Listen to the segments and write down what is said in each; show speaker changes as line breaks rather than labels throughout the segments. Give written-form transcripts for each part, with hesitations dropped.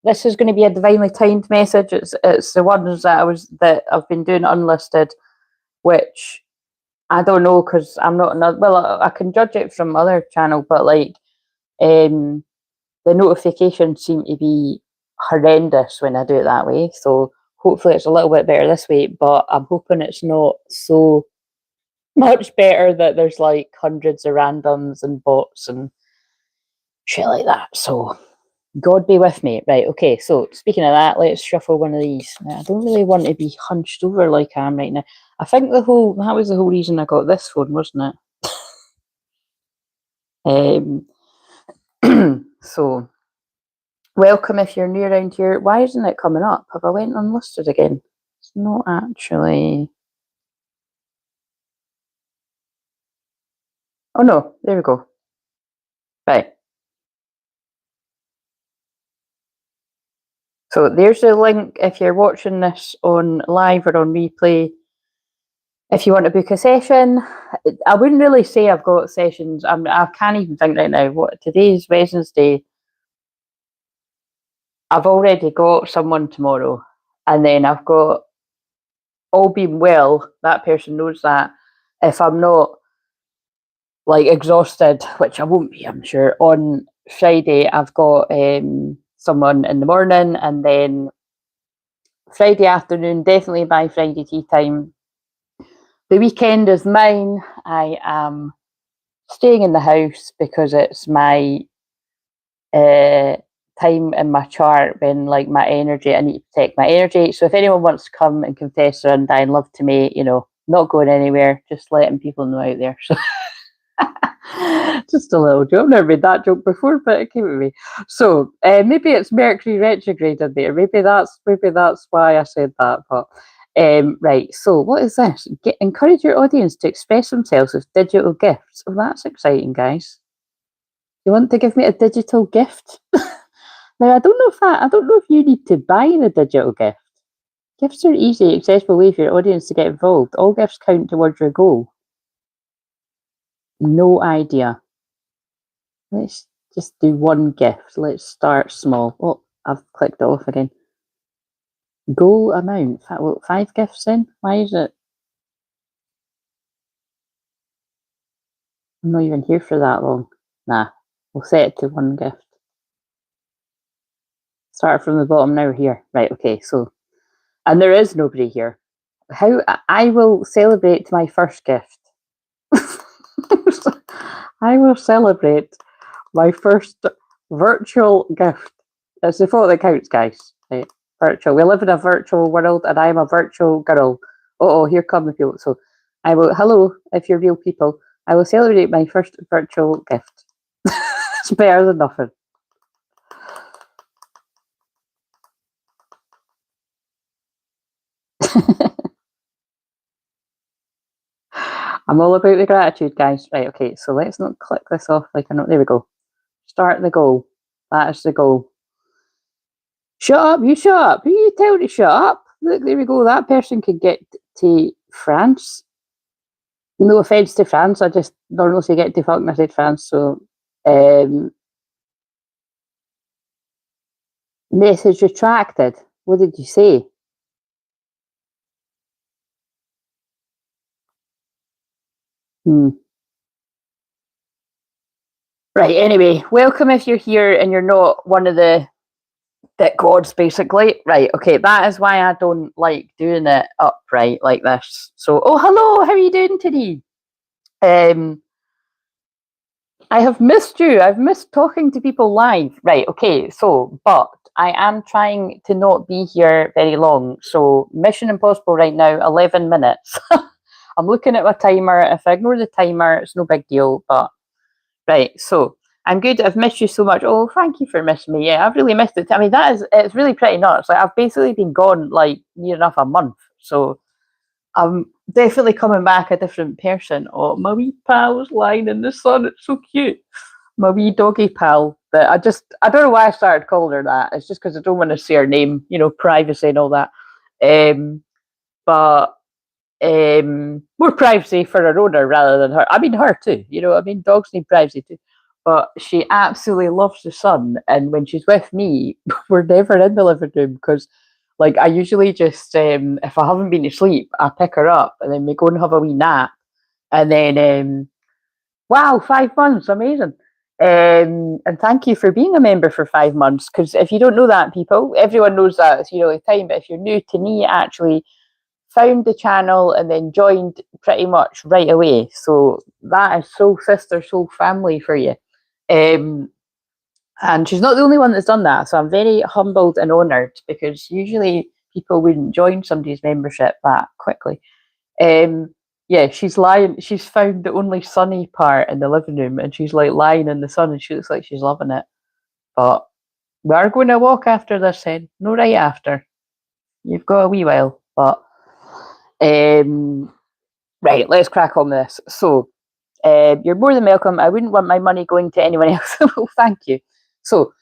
this is going to be a divinely timed message. It's the ones that I've been doing unlisted, which I don't know because I'm not another. Well, I can judge it from other channel, but like, the notifications seem to be horrendous when I do it that way. So hopefully it's a little bit better this way. But I'm hoping it's not so much better that there's like hundreds of randoms and bots and shit like that. So God be with me. Right, okay, so speaking of that, let's shuffle one of these. Now, I don't really want to be hunched over like I am right now. I think that was the whole reason I got this phone, wasn't it? So welcome if you're new around here. Why isn't it coming up? Have I went unlisted again? It's not actually. Oh no, there we go. Right. So there's the link if you're watching this on live or on replay. If you want to book a session, I wouldn't really say I've got sessions. I can't even think right now. What today's Wednesday. I've already got someone tomorrow, and then I've got, all being well, that person knows that if I'm not like exhausted, which I won't be, I'm sure, on Friday, I've got someone in the morning, and then Friday afternoon, definitely by Friday tea time. The weekend is mine. I am staying in the house because it's my time in my chart when like my energy, I need to protect my energy. So if anyone wants to come and confess their undying love to me, you know, not going anywhere, just letting people know out there. So just a little joke. I've never made that joke before, but it came to me. So maybe it's Mercury retrograde in there. Maybe that's why I said that. But right. So what is this? Encourage your audience to express themselves with digital gifts. Oh, that's exciting, guys. You want to give me a digital gift? Now I don't know if you need to buy the digital gift. Gifts are easy, accessible way for your audience to get involved. All gifts count towards your goal. No idea. Let's just do one gift. Let's start small. Oh, I've clicked it off again. Goal amount. 5 gifts in? Why is it? I'm not even here for that long. Nah, we'll set it to 1 gift. Start from the bottom, now we're here. Right, okay, so, and there is nobody here. How I will celebrate my first gift. I will celebrate my first virtual gift. It's the thought that counts, guys. Right? Virtual. We live in a virtual world, and I am a virtual girl. Oh, here come the people. So, I will. Hello, if you're real people. I will celebrate my first virtual gift. It's better than nothing. I'm all about the gratitude, guys. Right, okay, so let's not click this off like I know. There we go. Start the goal. That is the goal. Shut up, you shut up. Who you tell to shut up? Look, there we go. That person could get to France. No offence to France, I just normally say get to fucking I said France, so message retracted. What did you say? Right, anyway, welcome if you're here and you're not one of the gods, basically. Right, okay, that is why I don't like doing it upright like this. So, oh, hello, how are you doing today? I have missed you. I've missed talking to people live. Right, okay, so, but I am trying to not be here very long. So, Mission Impossible right now, 11 minutes. I'm looking at my timer. If I ignore the timer, it's no big deal, but right, so I'm good. I've missed you so much. Oh, thank you for missing me. Yeah, I've really missed it. I mean, it's really pretty nuts. Like, I've basically been gone like near enough a month. So I'm definitely coming back a different person. Oh, my wee pal's lying in the sun. It's so cute. My wee doggy pal that I don't know why I started calling her that. It's just because I don't want to say her name, you know, privacy and all that. But more privacy for her owner rather than her. I mean, her too. You know, I mean, dogs need privacy too. but she absolutely loves the sun. And when she's with me, we're never in the living room because, like, I usually just, if I haven't been to sleep, I pick her up and then we go and have a wee nap. And then, wow, 5 months, amazing. And thank you for being a member for 5 months. Because if you don't know that, people, everyone knows that it's yearly time. But if you're new to me, actually found the channel and then joined pretty much right away. So that is soul sister, soul family for you. And she's not the only one that's done that. So I'm very humbled and honoured because usually people wouldn't join somebody's membership that quickly. Yeah, she's lying. She's found the only sunny part in the living room and she's like lying in the sun and she looks like she's loving it. But we are going to walk after this then. No, right after. You've got a wee while. But right, let's crack on with this. So, you're more than welcome. I wouldn't want my money going to anyone else. Well, thank you. So,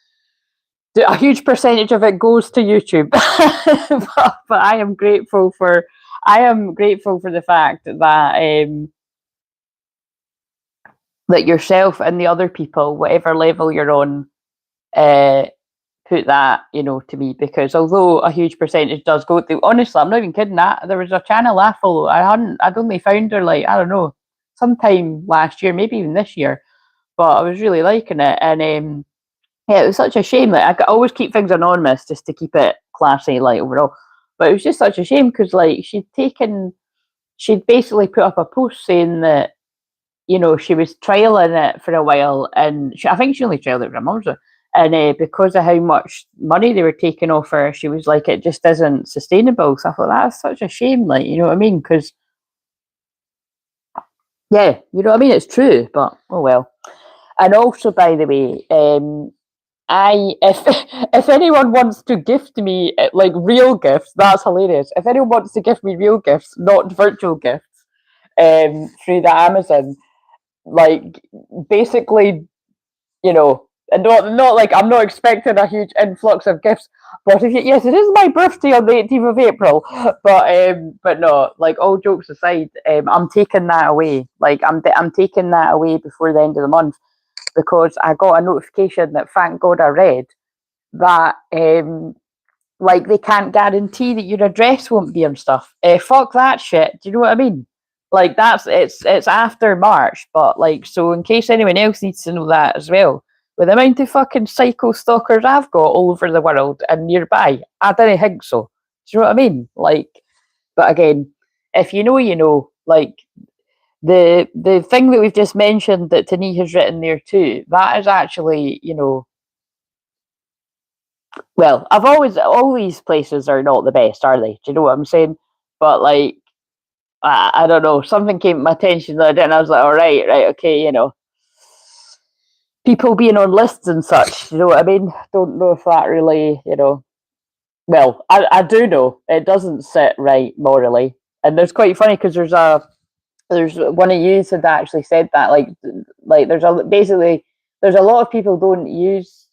a huge percentage of it goes to YouTube, but I am grateful for. I am grateful for the fact that that yourself and the other people, whatever level you're on, put that, to me, because although a huge percentage does go to, honestly, I'm not even kidding that. There was a channel I follow. I'd only found her like, I don't know, sometime last year, maybe even this year, but I was really liking it. And yeah, it was such a shame. Like, I always keep things anonymous just to keep it classy, like overall. But it was just such a shame because like she'd basically put up a post saying that, she was trialing it for a while, and I think she only trialed it for a month or so. And because of how much money they were taking off her, she was like, it just isn't sustainable. So I thought, that's such a shame, like, you know what I mean? Because, yeah, you know what I mean? It's true, but oh well. And also, by the way, if anyone wants to gift me like real gifts, that's hilarious. If anyone wants to gift me real gifts, not virtual gifts, through the Amazon, like basically, and not like I'm not expecting a huge influx of gifts. But yes, it is my birthday on the 18th of April. But no, like all jokes aside, I'm taking that away. Like I'm taking that away before the end of the month because I got a notification that thank God I read that like they can't guarantee that your address won't be on stuff. Fuck that shit. Do you know what I mean? Like it's after March, but like so in case anyone else needs to know that as well. With the amount of fucking psycho stalkers I've got all over the world and nearby, I don't think so. Do you know what I mean? Like, but again, if you know, you know. Like the thing that we've just mentioned that Tani has written there too, that is actually, well, I've always all these places are not the best, are they? Do you know what I'm saying? But like, I don't know. Something came to my attention the other day, and I was like, "All right, right, okay, people being on lists and such." You know what I mean? Don't know if that really, Well, I do know it doesn't sit right morally, and it's quite funny because there's one of you that actually said that like there's a lot of people don't use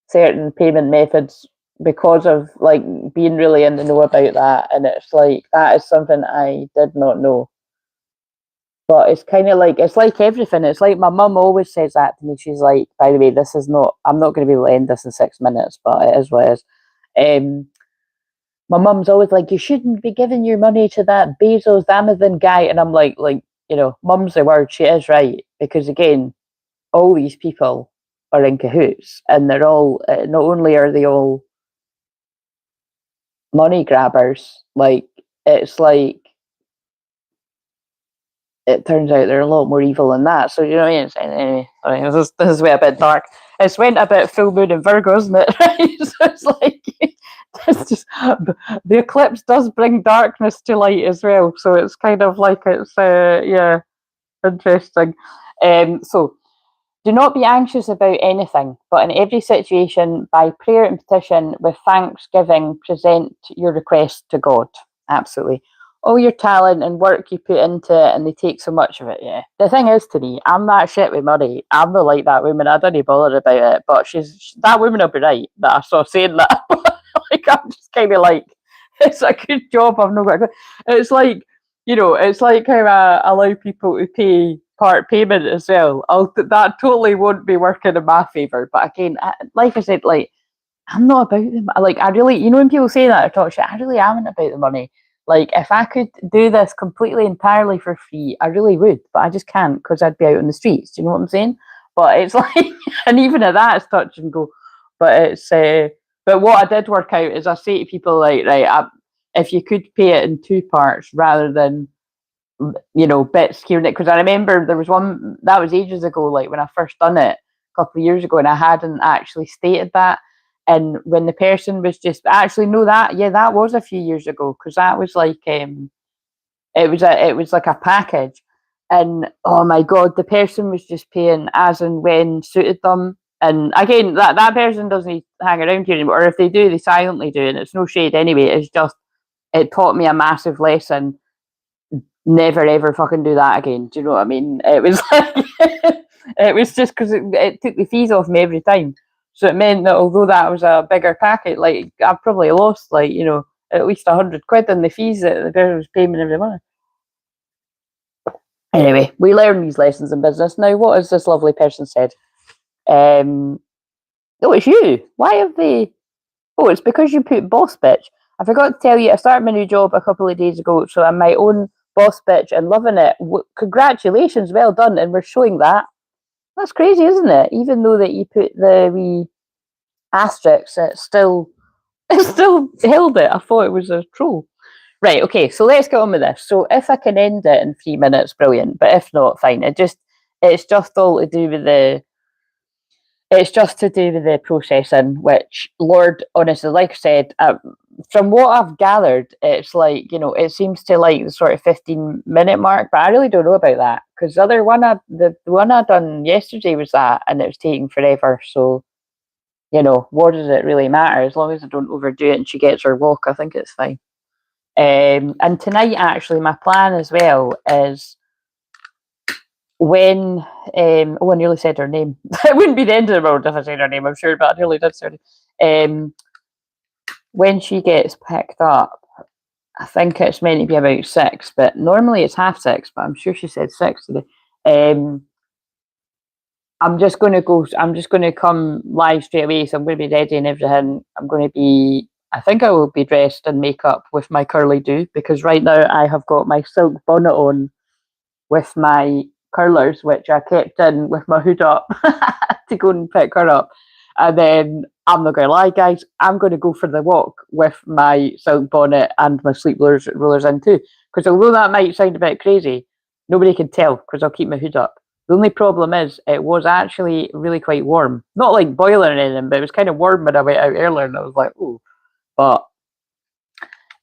certain payment methods because of like being really in the know about that, and it's like that is something I did not know. But it's kind of like it's like everything. It's like my mum always says that to me. She's like, by the way, this is not. I'm not going to be able to end this in 6 minutes, but it is what it is. My mum's always like, you shouldn't be giving your money to that Bezos Amazon guy, and I'm like, mum's the word. She is right because again, all these people are in cahoots, and they're all not only are they all money grabbers, like it's like it turns out they're a lot more evil than that. So you know what I mean? Anyway, sorry, this is way a bit dark. It's went a bit full moon in Virgo, isn't it? Right? So it's like it's just the eclipse does bring darkness to light as well. So it's kind of like it's yeah, interesting. So do not be anxious about anything, but in every situation, by prayer and petition, with thanksgiving, present your request to God. Absolutely. All your talent and work you put into it, and they take so much of it, yeah. The thing is, to me, I'm that shit with money. I'm not like that woman. I don't bother about it, but that woman will be right that I saw saying that. Like, I'm just kind of like, it's a good job. I've not got. It's like, it's like how I allow people to pay part payment as well. That totally won't be working in my favour. But again, like I said, like, I'm not about them. Like, I really, you know, when people say that or talk shit, I really am about the money. Like, if I could do this completely entirely for free, I really would, but I just can't because I'd be out on the streets. Do you know what I'm saying? But it's like, and even at that, it's touch and go. But it's, but what I did work out is I say to people, like, right, if you could pay it in two parts rather than, you know, bits here and there. Because I remember there was one that was ages ago, like when I first done it a couple of years ago, and I hadn't actually stated that. And when the person was just actually no, that was a few years ago, because that was like it was like a package, and oh my god, the person was just paying as and when suited them. And again, that person doesn't hang around here anymore, or if they do, they silently do, and it's no shade anyway. It's just it taught me a massive lesson. Never ever fucking do that again. Do you know what I mean? It was like it was just because it took the fees off me every time. So it meant that although that was a bigger packet, like I probably lost like, you know, at least 100 quid in the fees that the person was paying me every month. Anyway, we learn these lessons in business. Now, what has this lovely person said? Oh, it's you. Why have they? Oh, it's because you put boss bitch. I forgot to tell you, I started my new job a couple of days ago, so I'm my own boss bitch and loving it. Congratulations, well done, and we're showing that. That's crazy, isn't it? Even though that you put the wee asterisks, it still held it. I thought it was a troll. Right, okay, so let's get on with this. So if I can end it in 3 minutes, brilliant. But if not, fine. It's just all to do with the processing, which, Lord, honestly, like I said, from what I've gathered, it's like, you know, it seems to like the sort of 15-minute mark, but I really don't know about that, because the one I done yesterday was that, and it was taking forever. So, you know, what does it really matter? As long as I don't overdo it and she gets her walk, I think it's fine. And tonight, actually, my plan as well is when I nearly said her name. It wouldn't be the end of the world if I said her name, I'm sure, but I nearly did say her. When she gets picked up, I think it's meant to be about 6, but normally it's 5:30, but I'm sure she said 6 today. I'm just going to come live straight away, so I'm going to be ready and everything. I think I will be dressed in makeup with my curly do, because right now I have got my silk bonnet on with my curlers, which I kept in with my hood up to go and pick her up. And then I'm not going to lie, guys, I'm going to go for the walk with my silk bonnet and my sleep rollers in too. Because although that might sound a bit crazy, nobody can tell because I'll keep my hood up. The only problem is it was actually really quite warm. Not like boiling or anything, but it was kind of warm when I went out earlier, and I was like, oh. But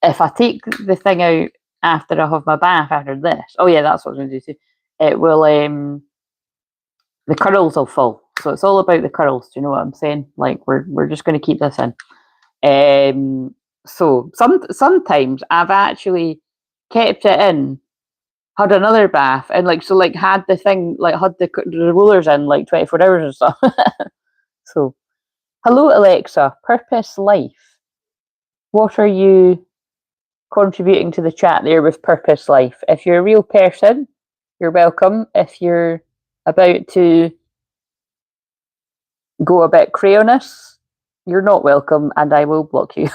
if I take the thing out after I have my bath after this, oh yeah, that's what I was going to do too. It will, the curls will fall. So it's all about the curls. Do you know what I'm saying? Like we're just going to keep this in. So sometimes I've actually kept it in, had another bath, and had the thing, like had the rollers in like 24 hours and stuff. So, hello Alexa, purpose life. What are you contributing to the chat there with purpose life? If you're a real person, you're welcome. If you're about to go a bit crayonous, you're not welcome, and I will block you.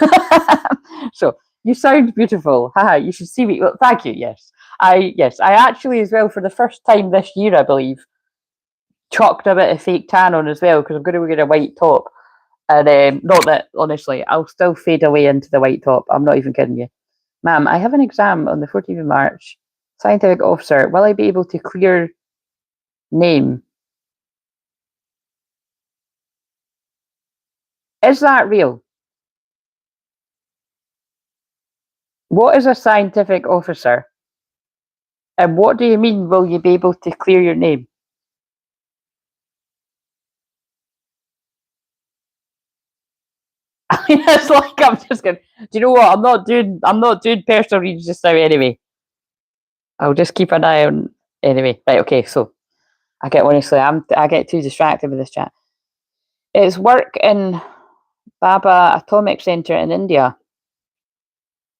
So you sound beautiful. Haha, you should see me. Well, thank you. Yes, I actually as well, for the first time this year, I believe, chucked a bit of fake tan on as well, because I'm going to wear a white top. And not that, honestly, I'll still fade away into the white top. I'm not even kidding you. Ma'am, I have an exam on the 14th of March. Scientific officer, will I be able to clear name? Is that real? What is a scientific officer? And what do you mean, will you be able to clear your name? I mean, it's like I'm just going. Do you know what? I'm not doing personal reads just now anyway. I'll just keep an eye on anyway. Right, okay, so I get too distracted with this chat. It's work in Baba Atomic Center in India.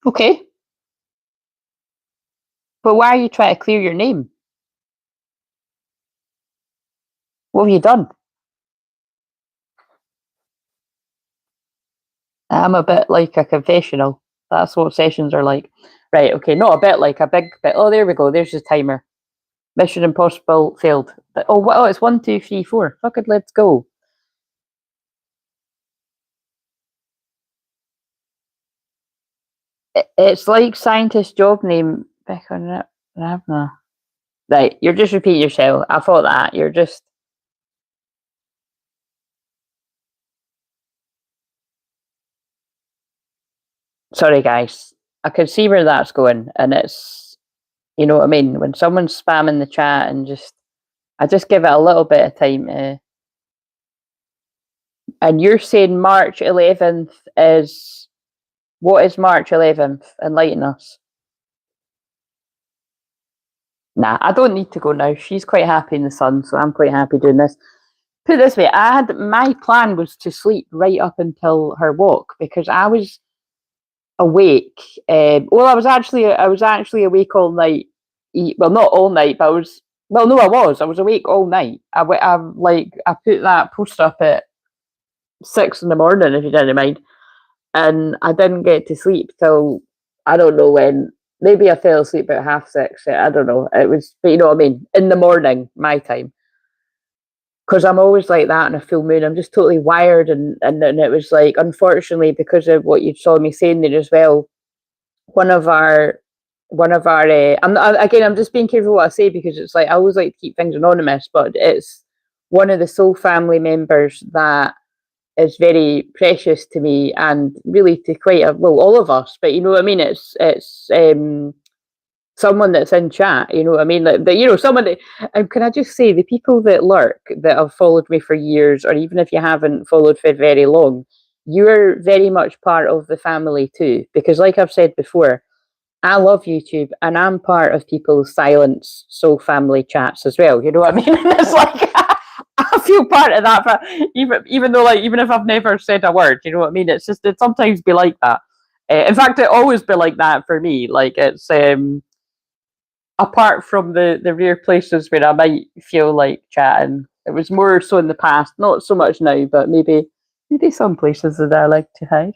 Okay. But why are you trying to clear your name? What have you done? I'm a bit like a confessional. That's what sessions are like. Right, okay, not a bit like a big bit. Oh, there we go. There's the timer. Mission Impossible failed. Oh, what? Oh, it's 1, 2, 3, 4. Fuck it, let's go. It's like scientist job name. Ravna. Right, you're just repeating yourself. I thought that. You're just. Sorry, guys. I can see where that's going, and it's. You know what I mean? When someone's spamming the chat and just. I just give it a little bit of time to. And you're saying March 11th is. What is March 11th? Enlighten us. Nah, I don't need to go now. She's quite happy in the sun, so I'm quite happy doing this. Put it this way, I had my plan was to sleep right up until her walk because I was awake. Well, I was actually awake all night. Well, not all night, but I was. Well, no, I was. I was awake all night. I put that post up at 6 in the morning, if you didn't mind, and I didn't get to sleep till I don't know when. Maybe I fell asleep at 6:30. I don't know. It was, but you know what I mean. In the morning, my time, because I'm always like that on a full moon. I'm just totally wired, and it was like, unfortunately, because of what you saw me saying there as well. One of our I'm not, again, I'm just being careful what I say because it's like I always like to keep things anonymous, but it's one of the soul family members that is very precious to me and really to quite a well all of us. But you know what I mean. It's someone that's in chat, you know what I mean? Like, you know, someone that, can I just say, the people that lurk that have followed me for years, or even if you haven't followed for very long, you're very much part of the family too. Because, like I've said before, I love YouTube and I'm part of people's silence soul family chats as well. You know what I mean? It's like, I feel part of that, but even though, like, even if I've never said a word, you know what I mean? It's just, it sometimes be like that. In fact, it always be like that for me. Like, it's apart from the rare places where I might feel like chatting, it was more so in the past, not so much now, but maybe some places that I like to hide.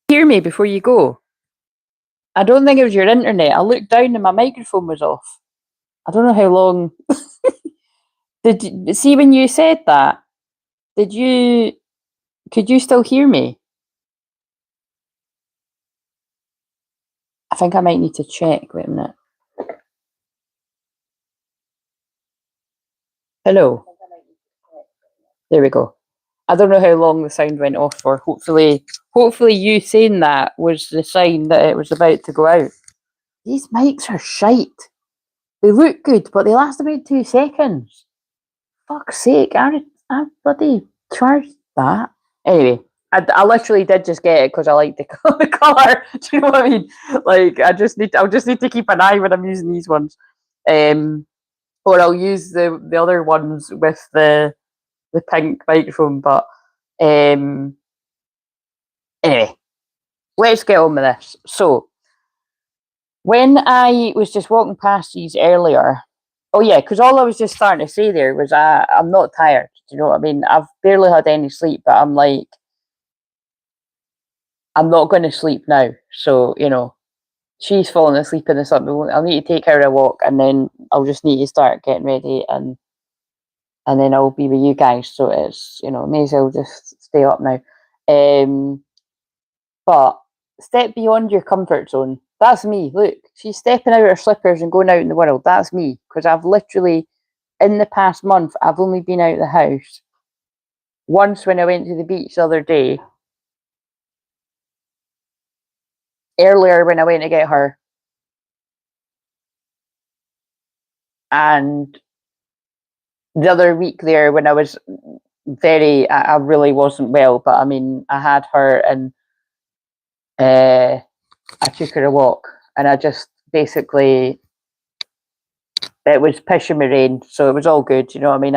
Hear me before you go. I don't think it was your internet. I looked down and my microphone was off. I don't know how long. Did you see when you said that? Did you? Could you still hear me? I think I might need to check. Wait a minute. Hello. There we go. I don't know how long the sound went off for. Hopefully you saying that was the sign that it was about to go out. These mics are shite. They look good, but they last about 2 seconds. Fuck's sake, I bloody charged that. Anyway, I literally did just get it because I like the colour. Do you know what I mean? Like, I'll just need to keep an eye when I'm using these ones. Or I'll use the other ones with the pink microphone. But anyway, let's get on with this. So, when I was just walking past these earlier, oh yeah, because all I was just starting to say there was I'm not tired. Do you know what I mean? I've barely had any sleep, but I'm like, I'm not going to sleep now. So, you know, she's falling asleep in the sun. I'll need to take her a walk, and then I'll just need to start getting ready, and then I'll be with you guys. So it's, you know, may as well just stay up now. But step beyond your comfort zone. That's me. Look, she's stepping out her slippers and going out in the world. That's me. Because I've literally, in the past month, I've only been out of the house once when I went to the beach the other day. Earlier when I went to get her. And the other week there when I was I really wasn't well. But I mean, I had her and I took her a walk. And I just basically, it was pissing me rain, so it was all good. You know what I mean?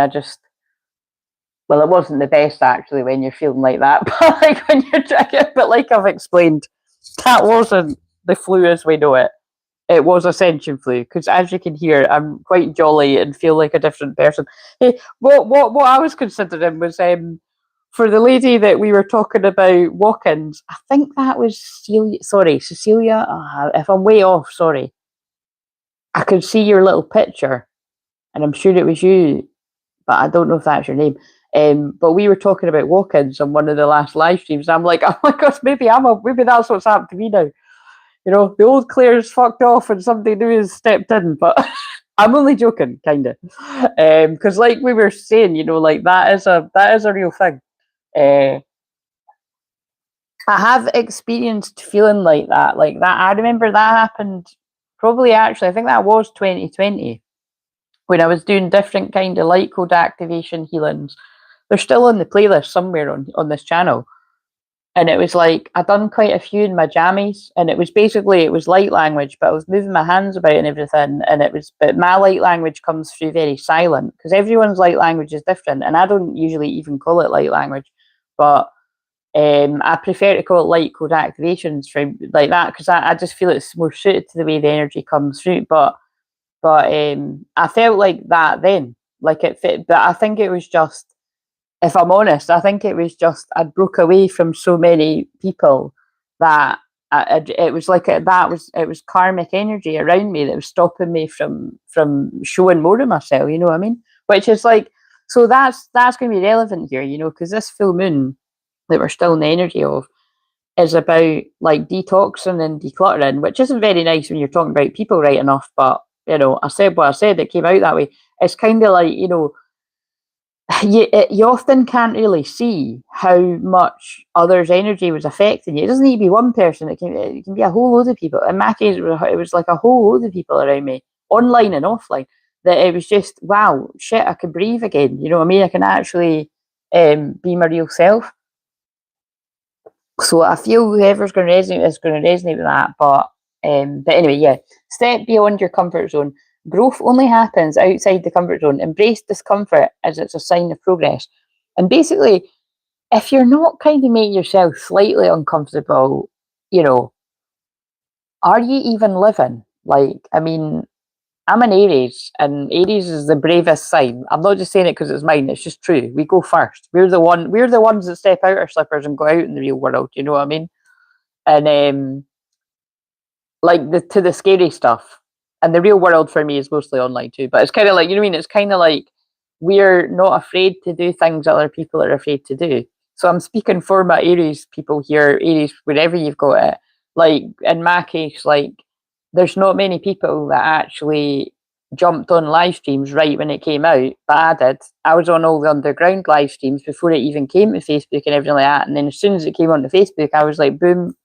Well, it wasn't the best actually when you're feeling like that, but like when you're trying, but like I've explained, that wasn't the flu as we know it. It was Ascension flu, because as you can hear, I'm quite jolly and feel like a different person. Hey, what I was considering was for the lady that we were talking about walk-ins. I think that was Cecilia. Sorry, Cecilia. If I'm way off, sorry. I could see your little picture, and I'm sure it was you, but I don't know if that's your name. But we were talking about walk-ins on one of the last live streams. I'm like, oh my gosh, maybe that's what's happened to me now. You know, the old Claire's fucked off and somebody new has stepped in. But I'm only joking, kind of, because like we were saying, you know, like that is a real thing. I have experienced feeling like that. I remember that happened probably actually. I think that was 2020 when I was doing different kind of light code activation healings. They're still on the playlist somewhere on this channel. And it was like, I'd done quite a few in my jammies, and it was light language, but I was moving my hands about and everything. But my light language comes through very silent, because everyone's light language is different. And I don't usually even call it light language, but I prefer to call it light code activations from like that, because I just feel it's more suited to the way the energy comes through. But I felt like that then, like it fit. But I think it was just, if I'm honest, I think it was just I broke away from so many people that it was like it was karmic energy around me that was stopping me from showing more of myself. You know what I mean? Which is like, so that's going to be relevant here, you know, because this full moon that we're still in the energy of is about like detoxing and decluttering, which isn't very nice when you're talking about people right enough. But you know, I said what I said. It came out that way. It's kind of like, you know, you often can't really see how much others' energy was affecting you. It doesn't need to be one person. It can be a whole load of people. In my case, it was like a whole load of people around me, online and offline. That it was just, wow, shit, I can breathe again. You know what I mean? I can actually be my real self. So I feel whoever's going to resonate is going to resonate with that. But anyway, yeah, step beyond your comfort zone. Growth only happens outside the comfort zone. Embrace discomfort as it's a sign of progress. And basically, if you're not kind of making yourself slightly uncomfortable, you know, are you even living? Like, I mean, I'm an Aries, and Aries is the bravest sign. I'm not just saying it because it's mine. It's just true. We go first. We're the ones that step out our slippers and go out in the real world. You know what I mean? And like to the scary stuff. And the real world for me is mostly online too. But it's kind of like, you know what I mean? It's kind of like we're not afraid to do things other people are afraid to do. So I'm speaking for my Aries people here, Aries, wherever you've got it. Like in my case, like there's not many people that actually jumped on live streams right when it came out, but I did. I was on all the underground live streams before it even came to Facebook and everything like that. And then as soon as it came onto Facebook, I was like, boom.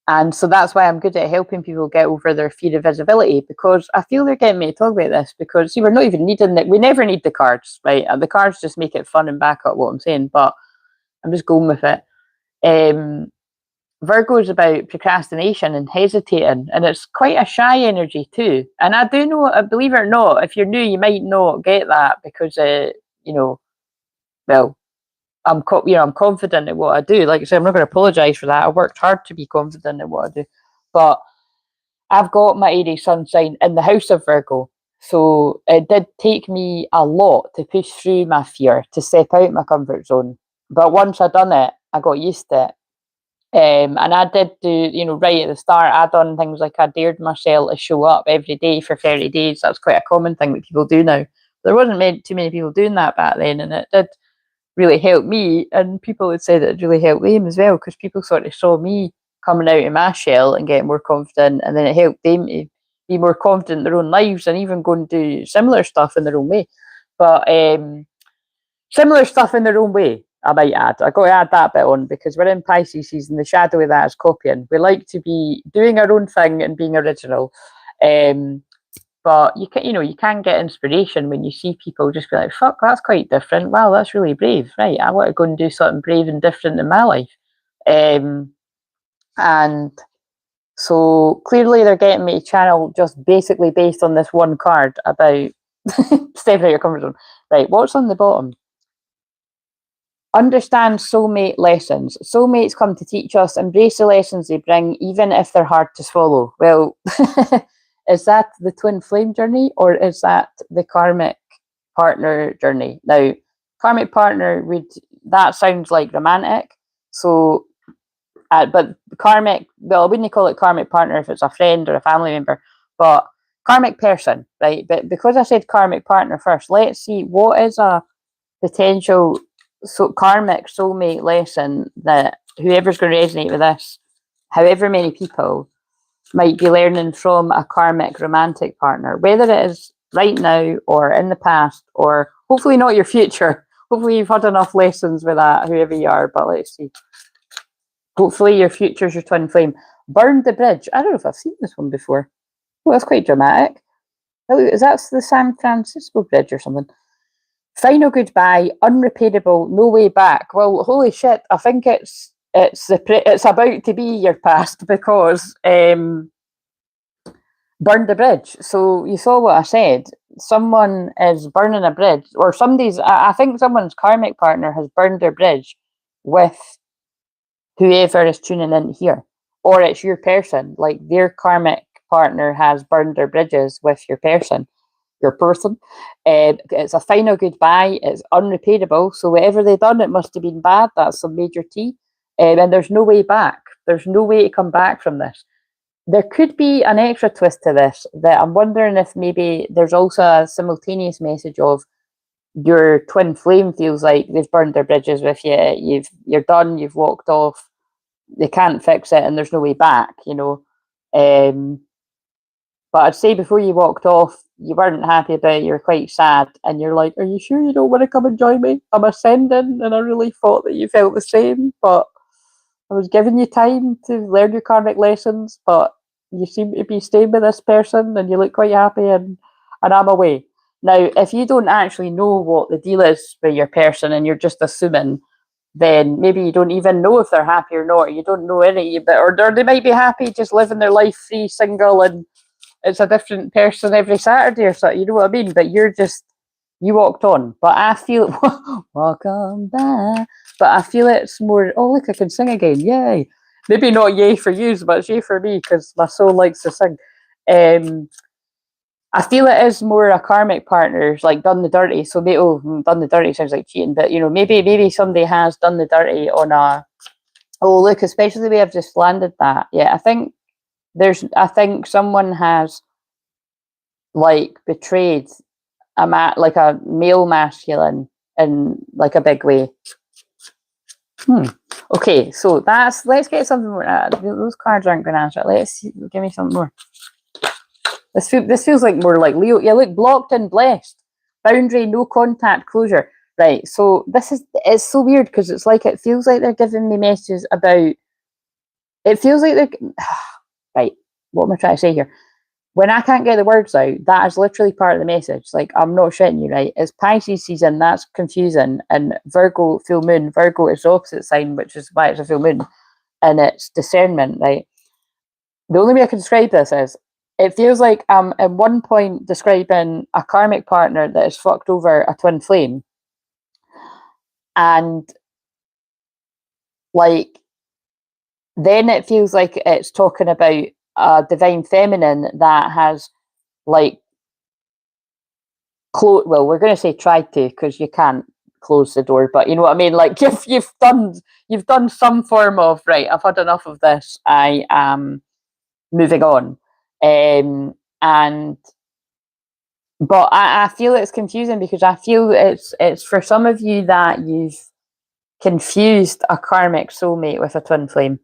And so that's why I'm good at helping people get over their fear of visibility, because I feel they're getting me to talk about this because, see, we're not even needing it. We never need the cards, right? And the cards just make it fun and back up what I'm saying, but I'm just going with it. Virgo is about procrastination and hesitating, and it's quite a shy energy too. And I do know, believe it or not, if you're new, you might not get that because, well, I'm confident in what I do. Like I said, I'm not going to apologise for that. I worked hard to be confident in what I do. But I've got my Aries sun sign in the house of Virgo. So it did take me a lot to push through my fear, to step out my comfort zone. But once I'd done it, I got used to it. And I did do, right at the start, I done things like I dared myself to show up every day for 30 days. That's quite a common thing that people do now. There wasn't too many people doing that back then, and it did really helped me, and people would say that it really helped them as well, because people sort of saw me coming out of my shell and getting more confident, and then it helped them to be more confident in their own lives and even go and do similar stuff in their own way. But similar stuff in their own way, I might add. I got to add that bit on because we're in Pisces season. The shadow of that is copying. We like to be doing our own thing and being original. But you can get inspiration when you see people just be like, fuck, that's quite different. Wow, that's really brave. Right, I want to go and do something brave and different in my life. And so clearly they're getting me to channel just basically based on this one card about stepping out your comfort zone. Right, what's on the bottom? Understand soulmate lessons. Soulmates come to teach us, embrace the lessons they bring, even if they're hard to swallow. Well, is that the twin flame journey, or is that the karmic partner journey? Now, karmic partner, that sounds like romantic. So, but karmic, well, I wouldn't call it karmic partner if it's a friend or a family member, but karmic person, right? But because I said karmic partner first, let's see what is a potential karmic soulmate lesson that whoever's going to resonate with this, however many people, might be learning from a karmic romantic partner, whether it is right now or in the past, or hopefully not your future. Hopefully you've had enough lessons with that, whoever you are, but let's see. Hopefully your future's your twin flame. Burn the bridge. I don't know if I've seen this one before. Oh, that's quite dramatic. Is that the San Francisco Bridge or something? Final goodbye, unrepairable, no way back. Well, holy shit! I think it's about to be your past, because burn the bridge. So you saw what I said. Someone is burning a bridge, or I think someone's karmic partner has burned their bridge with whoever is tuning in here, or it's your person. Like their karmic partner has burned their bridges with your person. It's a final goodbye. It's unrepairable. So whatever they've done, it must have been bad. That's some major T. And there's no way back. There's no way to come back from this. There could be an extra twist to this, that I'm wondering if maybe there's also a simultaneous message of your twin flame feels like they've burned their bridges with you. You're done. You've walked off. They can't fix it, and there's no way back. But I'd say before you walked off, you weren't happy about it, you were quite sad, and you're like, are you sure you don't want to come and join me? I'm ascending, and I really thought that you felt the same, but I was giving you time to learn your karmic lessons, but you seem to be staying with this person, and you look quite happy, and I'm away. Now, if you don't actually know what the deal is with your person, and you're just assuming, then maybe you don't even know if they're happy or not, you don't know any, or they might be happy just living their life free, single, and it's a different person every Saturday or something, you know what I mean? But you walked on. But I feel, welcome back. But I feel it's more, oh, look, I can sing again. Yay. Maybe not yay for you, but it's yay for me, because my soul likes to sing. I feel it is more a karmic partner's like done the dirty. So done the dirty sounds like cheating, but maybe somebody has done the dirty on Oh, look, especially the way I've just landed that. Yeah, I think someone has like betrayed like a male masculine in like a big way. Okay, so let's get something more. Those cards aren't going to answer it. Give me something more. This feels like more like Leo. Yeah, look, blocked and blessed. Boundary, no contact, closure. Right, so it's so weird because it's like it feels like they're giving me messages about. It feels like they're right. What am I trying to say here? When I can't get the words out, that is literally part of the message. Like, I'm not shitting you, right? It's Pisces season, that's confusing. And Virgo, full moon, Virgo is the opposite sign, which is why it's a full moon. And it's discernment, right? The only way I can describe this is, it feels like I'm at one point describing a karmic partner that has fucked over a twin flame. And, like, then it feels like it's talking about a divine feminine that has, like, well, we're going to say tried to, because you can't close the door, but you know what I mean? Like, you've done some form of, right, I've had enough of this, I am moving on. But I feel it's confusing because I feel it's for some of you that you've confused a karmic soulmate with a twin flame.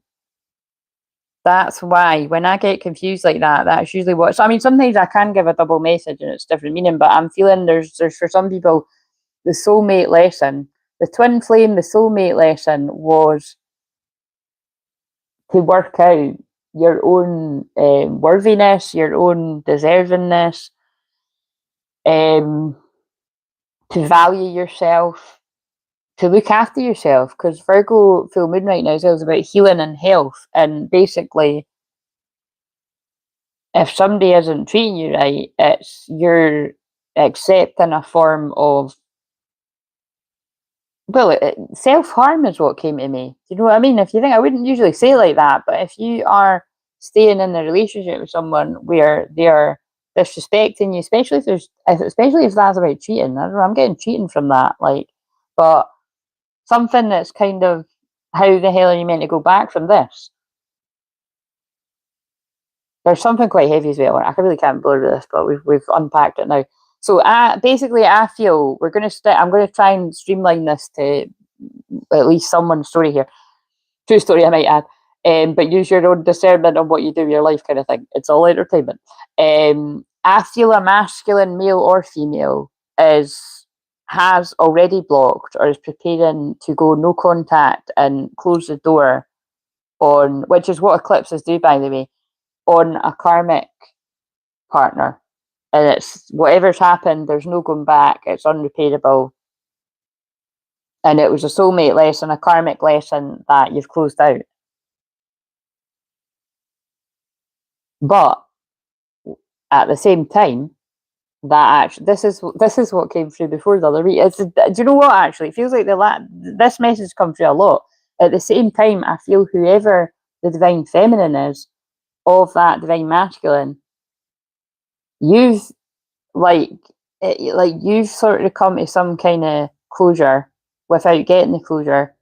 That's why when I get confused like that, that's usually what. So I mean, sometimes I can give a double message and it's different meaning, but I'm feeling there's for some people the soulmate lesson, the twin flame, the soulmate lesson was to work out your own worthiness, your own deservingness, to value yourself, to look after yourself. Because Virgo full moon right now is about healing and health, and basically, if somebody isn't treating you right, you're accepting a form of, well, self-harm is what came to me. Do you know what I mean? If you think, I wouldn't usually say it like that, but if you are staying in a relationship with someone where they are disrespecting you, especially if that's about cheating, I don't know, I'm getting cheating from that, like, but something that's kind of, how the hell are you meant to go back from this? There's something quite heavy as well. I really can't believe this, but we've unpacked it now. So basically, I feel we're going to I'm going to try and streamline this to at least someone's story here. True story, I might add. But use your own discernment on what you do with your life, kind of thing. It's all entertainment. I feel a masculine, male or female, has already blocked or is preparing to go no contact and close the door on, which is what eclipses do, by the way, on a karmic partner. And it's whatever's happened, there's no going back, it's unrepairable. And it was a soulmate lesson, a karmic lesson that you've closed out. But at the same time, that actually, this is what came through before the other week. Do you know what? Actually, it feels like this message comes through a lot. At the same time, I feel whoever the divine feminine is of that divine masculine, you've you've sort of come to some kind of closure without getting the closure.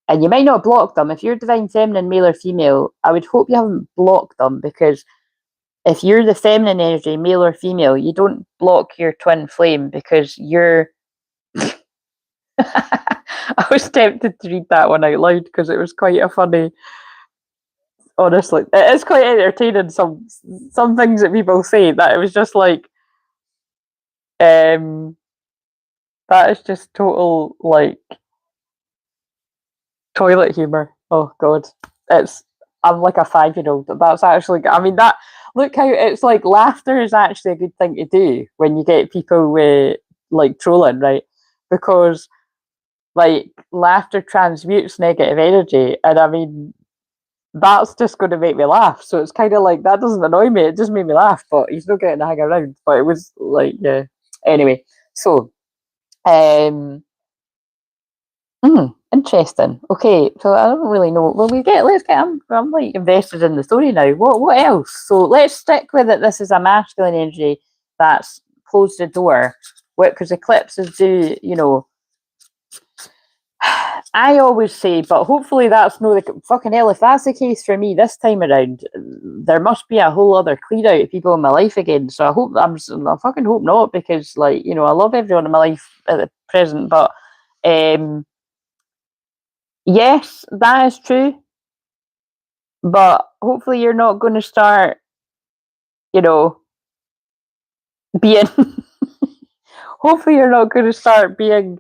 And you might not block them. If you're divine feminine, male or female, I would hope you haven't blocked them, because if you're the feminine energy, male or female, you don't block your twin flame, because you're... I was tempted to read that one out loud because it was quite a funny... Honestly, it is quite entertaining, some things that people say, that it was just like... that is just total, like... toilet humor. Oh god, I'm like a 5-year-old. That's actually, I mean, that, look how it's like, laughter is actually a good thing to do when you get people with like trolling, right? Because like laughter transmutes negative energy, and I mean, that's just going to make me laugh. So it's kind of like, that doesn't annoy me, it just made me laugh. But he's not getting to hang around. But it was like, yeah. Anyway, so interesting. Okay, so I don't really know. Well, let's get. I'm like invested in the story now. What else? So let's stick with it. This is a masculine energy that's closed the door. Because eclipses do, you know. I always say, but hopefully that's no the fucking hell. If that's the case for me this time around, there must be a whole other clear out of people in my life again. So I fucking hope not, because like, you know, I love everyone in my life at the present. But yes, that is true. But hopefully you're not going to start, you know, being. Hopefully you're not going to start being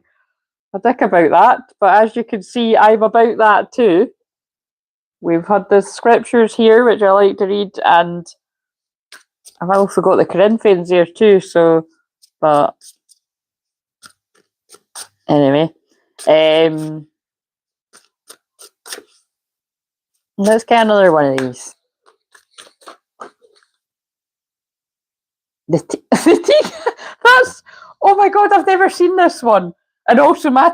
a dick about that. But as you can see, I'm about that too. We've had the scriptures here, which I like to read, and I've also got the Corinthians here too. So, but anyway, let's get another one of these. The tea. That's, oh my god! I've never seen this one. And also, my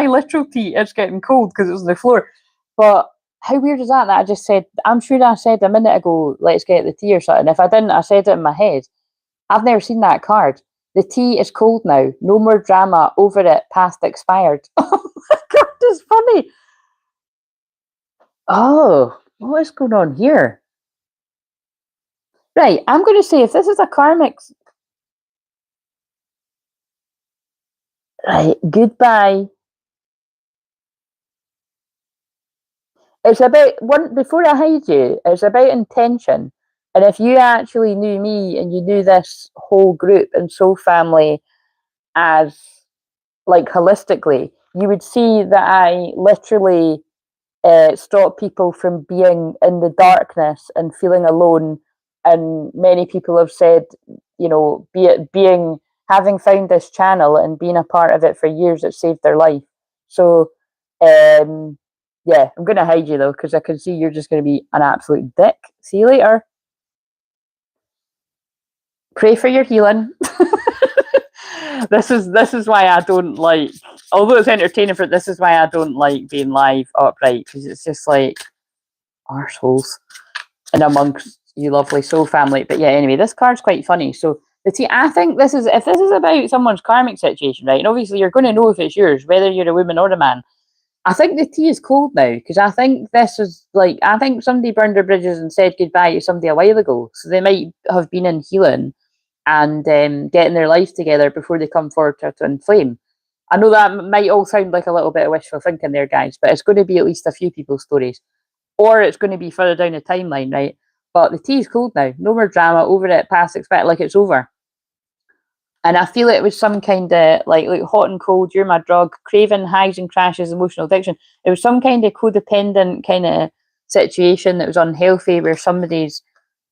literal tea is getting cold because it was on the floor. But how weird is that? That I just said. I'm sure I said a minute ago, "Let's get the tea" or something. If I didn't, I said it in my head. I've never seen that card. The tea is cold now. No more drama over it. Past expired. Oh my god, it's funny. Oh, what is going on here? Right, I'm going to say if this is a karmic. Right, goodbye. It's about one before I hide you. It's about intention, and if you actually knew me and you knew this whole group and soul family as like holistically, you would see that I literally stop people from being in the darkness and feeling alone. And many people have said, you know, being having found this channel and being a part of it for years, it saved their life. So, yeah, I'm going to hide you though, because I can see you're just going to be an absolute dick. See you later. Pray for your healing. This is why I don't like, although it's entertaining for this is why I don't like being live upright, because it's just like arseholes and amongst you lovely soul family. But yeah, anyway, this card's quite funny. So the tea, I think this is, if this is about someone's karmic situation, right? And obviously you're going to know if it's yours, whether you're a woman or a man. I think the tea is cold now, because I think this is like, I think somebody burned their bridges and said goodbye to somebody a while ago. So they might have been in healing and getting their life together before they come forward to twin flame. I know that might all sound like a little bit of wishful thinking there, guys, but it's going to be at least a few people's stories. Or it's going to be further down the timeline, right? But the tea is cold now. No more drama over it, past expect, like it's over. And I feel it was some kind of like hot and cold, you're my drug, craving, highs and crashes, emotional addiction. It was some kind of codependent kind of situation that was unhealthy, where somebody's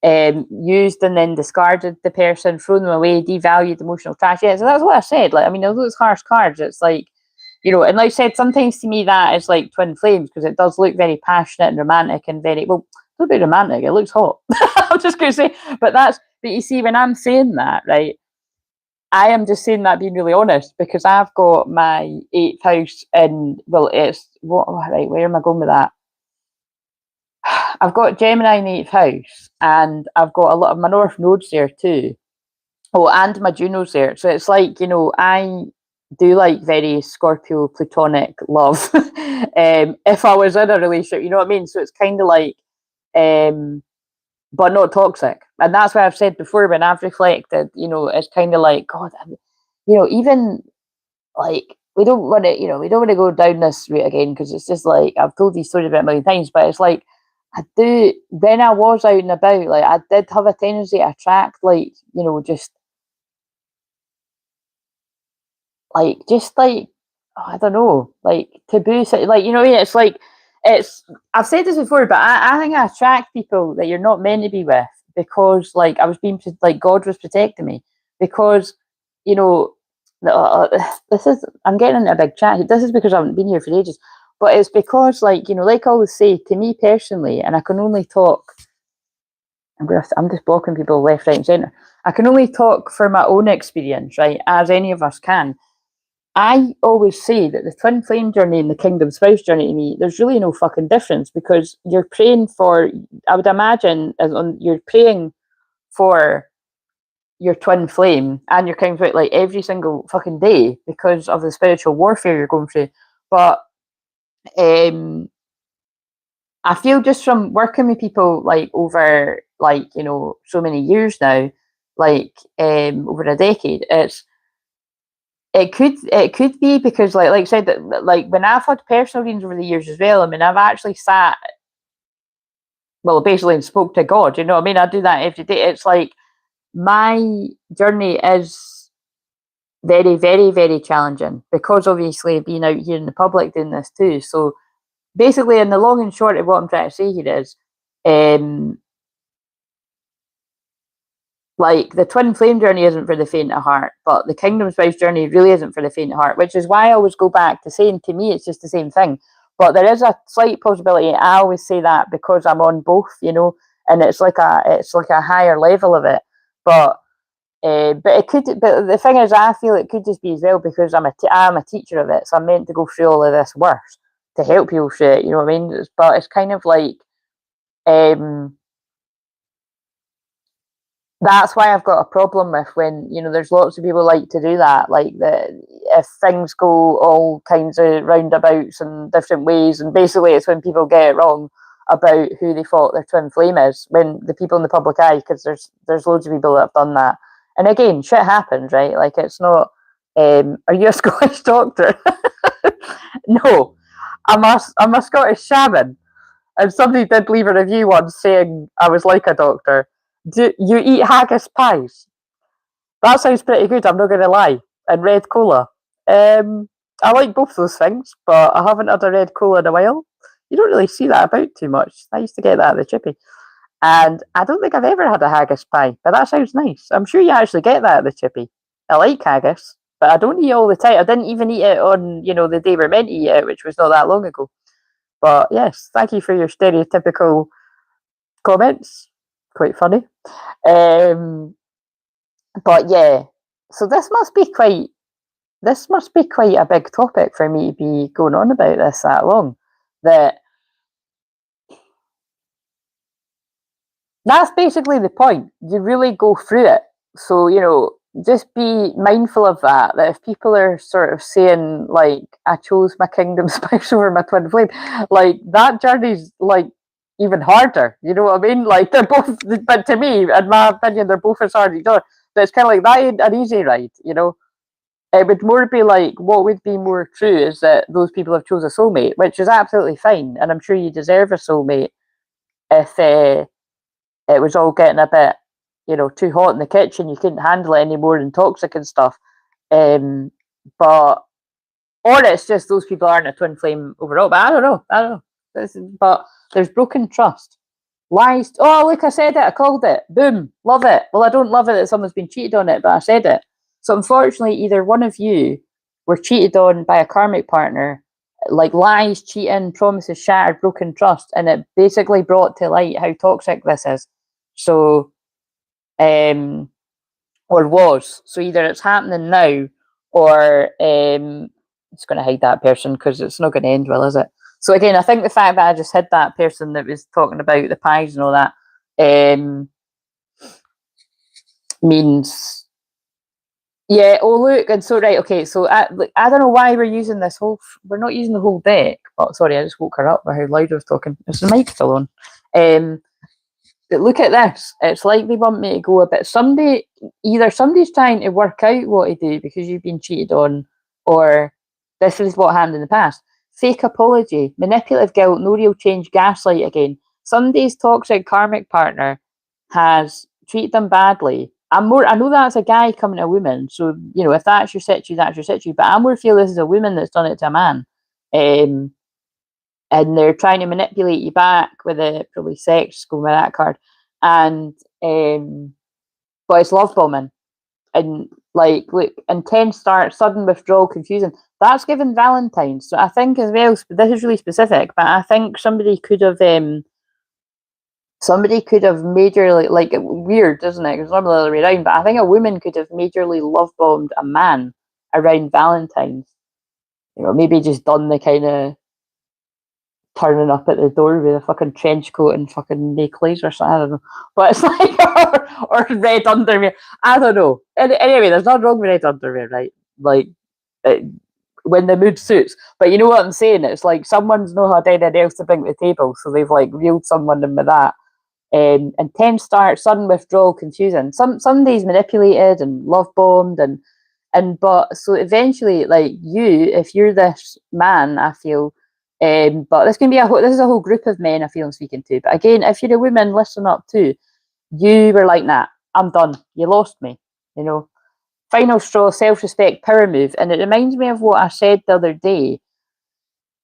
used and then discarded the person, thrown them away, devalued, emotional trash. Yeah, so that's what I said. Like, I mean, although it's harsh cards, it's like, you know, and like I said, sometimes to me that is like twin flames, because it does look very passionate and romantic and very, well, a little bit romantic. It looks hot. I'm just going to say, but you see, when I'm saying that, right, I am just saying that being really honest, because I've got my 8th house in, well, it's, what, right, where am I going with that? I've got Gemini in the 8th house, and I've got a lot of my North nodes there too. Oh, and my Juno's there. So it's like, you know, I do like very Scorpio platonic love. If I was in a relationship, you know what I mean? So it's kind of like, but not toxic. And that's why I've said before, when I've reflected, you know, it's kind of like, God, you know, even like, we don't want to, you know, we don't want to go down this route again, because it's just like, I've told these stories about a million times, but it's like, I do, when I was out and about, like, I did have a tendency to attract, like, you know, just like, oh, I don't know, like taboo, like, you know, it's like, it's, I've said this before, but I think I attract people that you're not meant to be with, because like I was being, like, God was protecting me, because, you know, this is, I'm getting into a big chat, this is because I haven't been here for ages, but it's because, like, you know, like I always say, to me personally, and I can only talk, I'm just blocking people left, right and centre, I can only talk for my own experience, right, as any of us can. I always say that the twin flame journey and the kingdom spouse journey, to me, there's really no fucking difference, because you're praying for, I would imagine, you're praying for your twin flame and you're kind of like every single fucking day, because of the spiritual warfare you're going through. But I feel just from working with people like over like, you know, so many years now, like over a decade, it could be because like I said that like when I've had personal readings over the years as well, I mean I've actually sat well basically and spoke to God, you know what I mean? I do that every day. It's like my journey is very, very, very challenging because obviously being out here in the public doing this too. So basically in the long and short of what I'm trying to say here is like the twin flame journey isn't for the faint of heart, but the kingdom spouse journey really isn't for the faint of heart, which is why I always go back to saying to me it's just the same thing. But there is a slight possibility. I always say that because I'm on both, you know, and it's like a higher level of it. But it could. But the thing is, I feel it could just be as well because I'm a teacher of it, so I'm meant to go through all of this work to help people through it. You know what I mean? But it's kind of like um, that's why I've got a problem with when, you know, there's lots of people like to do that, like if things go all kinds of roundabouts and different ways, and basically it's when people get it wrong about who they thought their twin flame is, when the people in the public eye, because there's loads of people that have done that, and again, shit happens, right? Like it's not. Are you a Scottish doctor? No, I'm a Scottish shaman. And somebody did leave a review once saying I was like a doctor. Do you eat haggis pies? That sounds pretty good, I'm not going to lie. And red cola. I like both those things, but I haven't had a red cola in a while. You don't really see that about too much. I used to get that at the chippy. And I don't think I've ever had a haggis pie, but that sounds nice. I'm sure you actually get that at the chippy. I like haggis, but I don't eat it all the time. I didn't even eat it on, you know, the day we're meant to eat it, which was not that long ago. But yes, thank you for your stereotypical comments. Quite funny. Um, but yeah, so this must be quite a big topic for me to be going on about this that long. That's basically the point. You really go through it. So, you know, just be mindful of that. That if people are sort of saying like, I chose my kingdom spouse over my twin flame, like that journey's like even harder. You know what I mean? Like they're both, but to me, in my opinion, they're both as hard as each other. But it's kind of like that ain't an easy ride, you know. It would more be like what would be more true is that those people have chose a soulmate, which is absolutely fine, and I'm sure you deserve a soulmate if it was all getting a bit, you know, too hot in the kitchen. You couldn't handle it anymore and toxic and stuff. But or it's just those people aren't a twin flame overall. But I don't know. I don't know. But there's broken trust. Lies. Oh, look, I said it. I called it. Boom. Love it. Well, I don't love it that someone's been cheated on it, but I said it. So unfortunately, either one of you were cheated on by a karmic partner, like lies, cheating, promises shattered, broken trust, and it basically brought to light how toxic this is. So, or was. So either it's happening now, or it's going to hide that person because it's not going to end well, is it? So again, I think the fact that I just hid that person that was talking about the pies and all that means, yeah. Oh look, and so right, okay. So I don't know why we're using this whole. We're not using the whole deck. Oh, sorry, I just woke her up by how loud I was talking. Is the mic still on? But look at this. It's like they want me to go a bit. Either somebody's trying to work out what to do because you've been cheated on, or this is what happened in the past. Fake apology, manipulative guilt, no real change, gaslight again. Somebody's toxic karmic partner has treated them badly. I know that's a guy coming to a woman, so you know if that's your situ, that's your situ. But I more feel this is a woman that's done it to a man. And they're trying to manipulate you back with probably sex going with that card, and but it's love bombing and like look intense start, sudden withdrawal, confusion. That's given Valentine's. So I think as well, this is really specific, but I think somebody could have majorly, like weird, isn't it? Because normally the other way around, but I think a woman could have majorly love bombed a man around Valentine's. You know, maybe just done the kind of turning up at the door with a fucking trench coat and fucking necklace or something. I don't know. But it's like, or red underwear. I don't know. Anyway, there's nothing wrong with red underwear, right? Like, when the mood suits. But you know what I'm saying? It's like someone's not had anything else to bring to the table, so they've like reeled someone in with that. And 10 start, sudden withdrawal, confusion. Some days manipulated and love bombed and but so eventually, like you, if you're this man, I feel, but this can be this is a whole group of men I feel I'm speaking to. But again, if you're a woman, listen up too. You were like, nah, I'm done. You lost me. You know, final straw, self-respect, power move, and it reminds me of what I said the other day.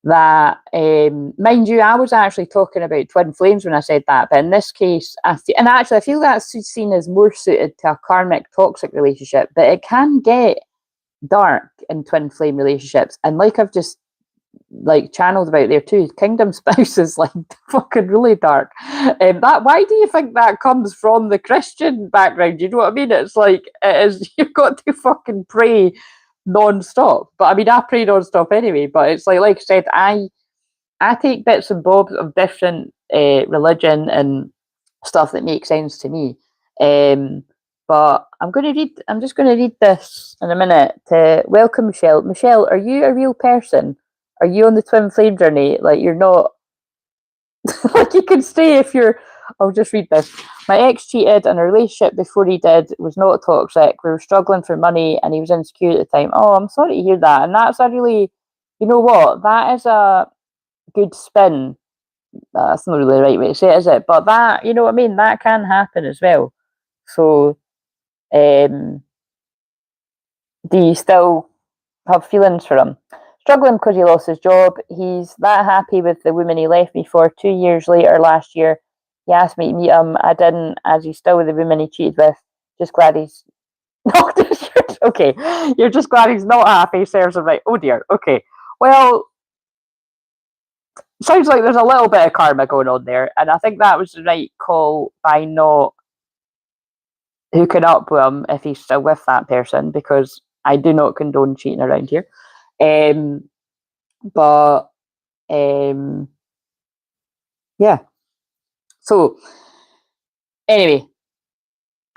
That mind you, I was actually talking about twin flames when I said that, but in this case, and actually I feel that's seen as more suited to a karmic toxic relationship, but it can get dark in twin flame relationships, and like I've just like channeled about there too, kingdom spouse is like fucking really dark. That, why do you think that comes from the Christian background? You know what I mean? It's like it is, you've got to fucking pray non-stop. But I mean, I pray non-stop anyway, but it's like I said, I take bits and bobs of different religion and stuff that makes sense to me. But I'm just going to read this in a minute. To welcome Michelle. Michelle, are you a real person? Are you on the twin flame journey? Like, you're not, like, you can stay if you're, I'll just read this. My ex cheated, and a relationship before he did was not toxic. We were struggling for money and he was insecure at the time. Oh, I'm sorry to hear that. And that's a really, you know what? That is a good spin. That's not really the right way to say it, is it? But that, you know what I mean? That can happen as well. So, do you still have feelings for him? Struggling because he lost his job. He's that happy with the woman he left me for. 2 years later, last year, he asked me to meet him. I didn't, as he's still with the woman he cheated with. Just glad he's not. Okay, you're just glad he's not happy. Serves him right. Oh dear. Okay. Well, sounds like there's a little bit of karma going on there, and I think that was the right call by not hooking up with him if he's still with that person, because I do not condone cheating around here. But yeah. So anyway,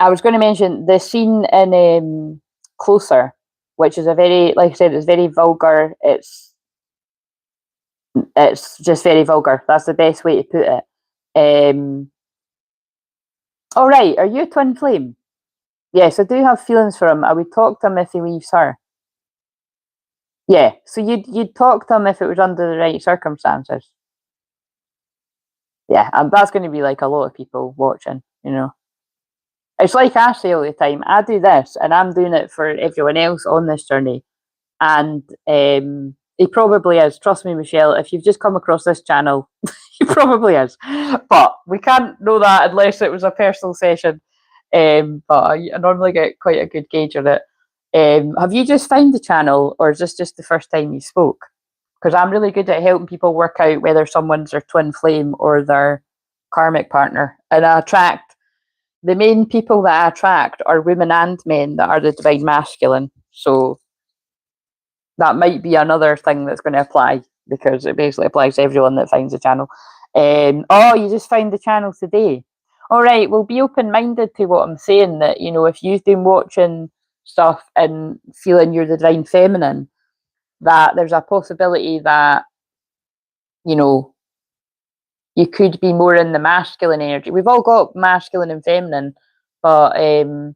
I was going to mention the scene in Closer, which is a very, like I said, it's very vulgar. It's just very vulgar. That's the best way to put it. All right, are you a twin flame? Yes, I do have feelings for him. I would talk to him if he leaves her. Yeah, so you'd talk to him if it was under the right circumstances. Yeah, and that's going to be like a lot of people watching, you know. It's like I say all the time, I do this and I'm doing it for everyone else on this journey. And he probably is. Trust me, Michelle, if you've just come across this channel, he probably is. But we can't know that unless it was a personal session. But I normally get quite a good gauge on it. Have you just found the channel, or is this just the first time you spoke? Because I'm really good at helping people work out whether someone's their twin flame or their karmic partner. And I attract, the main people that I attract are women and men that are the divine masculine. So that might be another thing that's going to apply, because it basically applies to everyone that finds the channel. Oh, you just found the channel today. All right, well, be open-minded to what I'm saying, that, you know, if you've been watching stuff and feeling you're the divine feminine, that there's a possibility that, you know, you could be more in the masculine energy. We've all got masculine and feminine, but in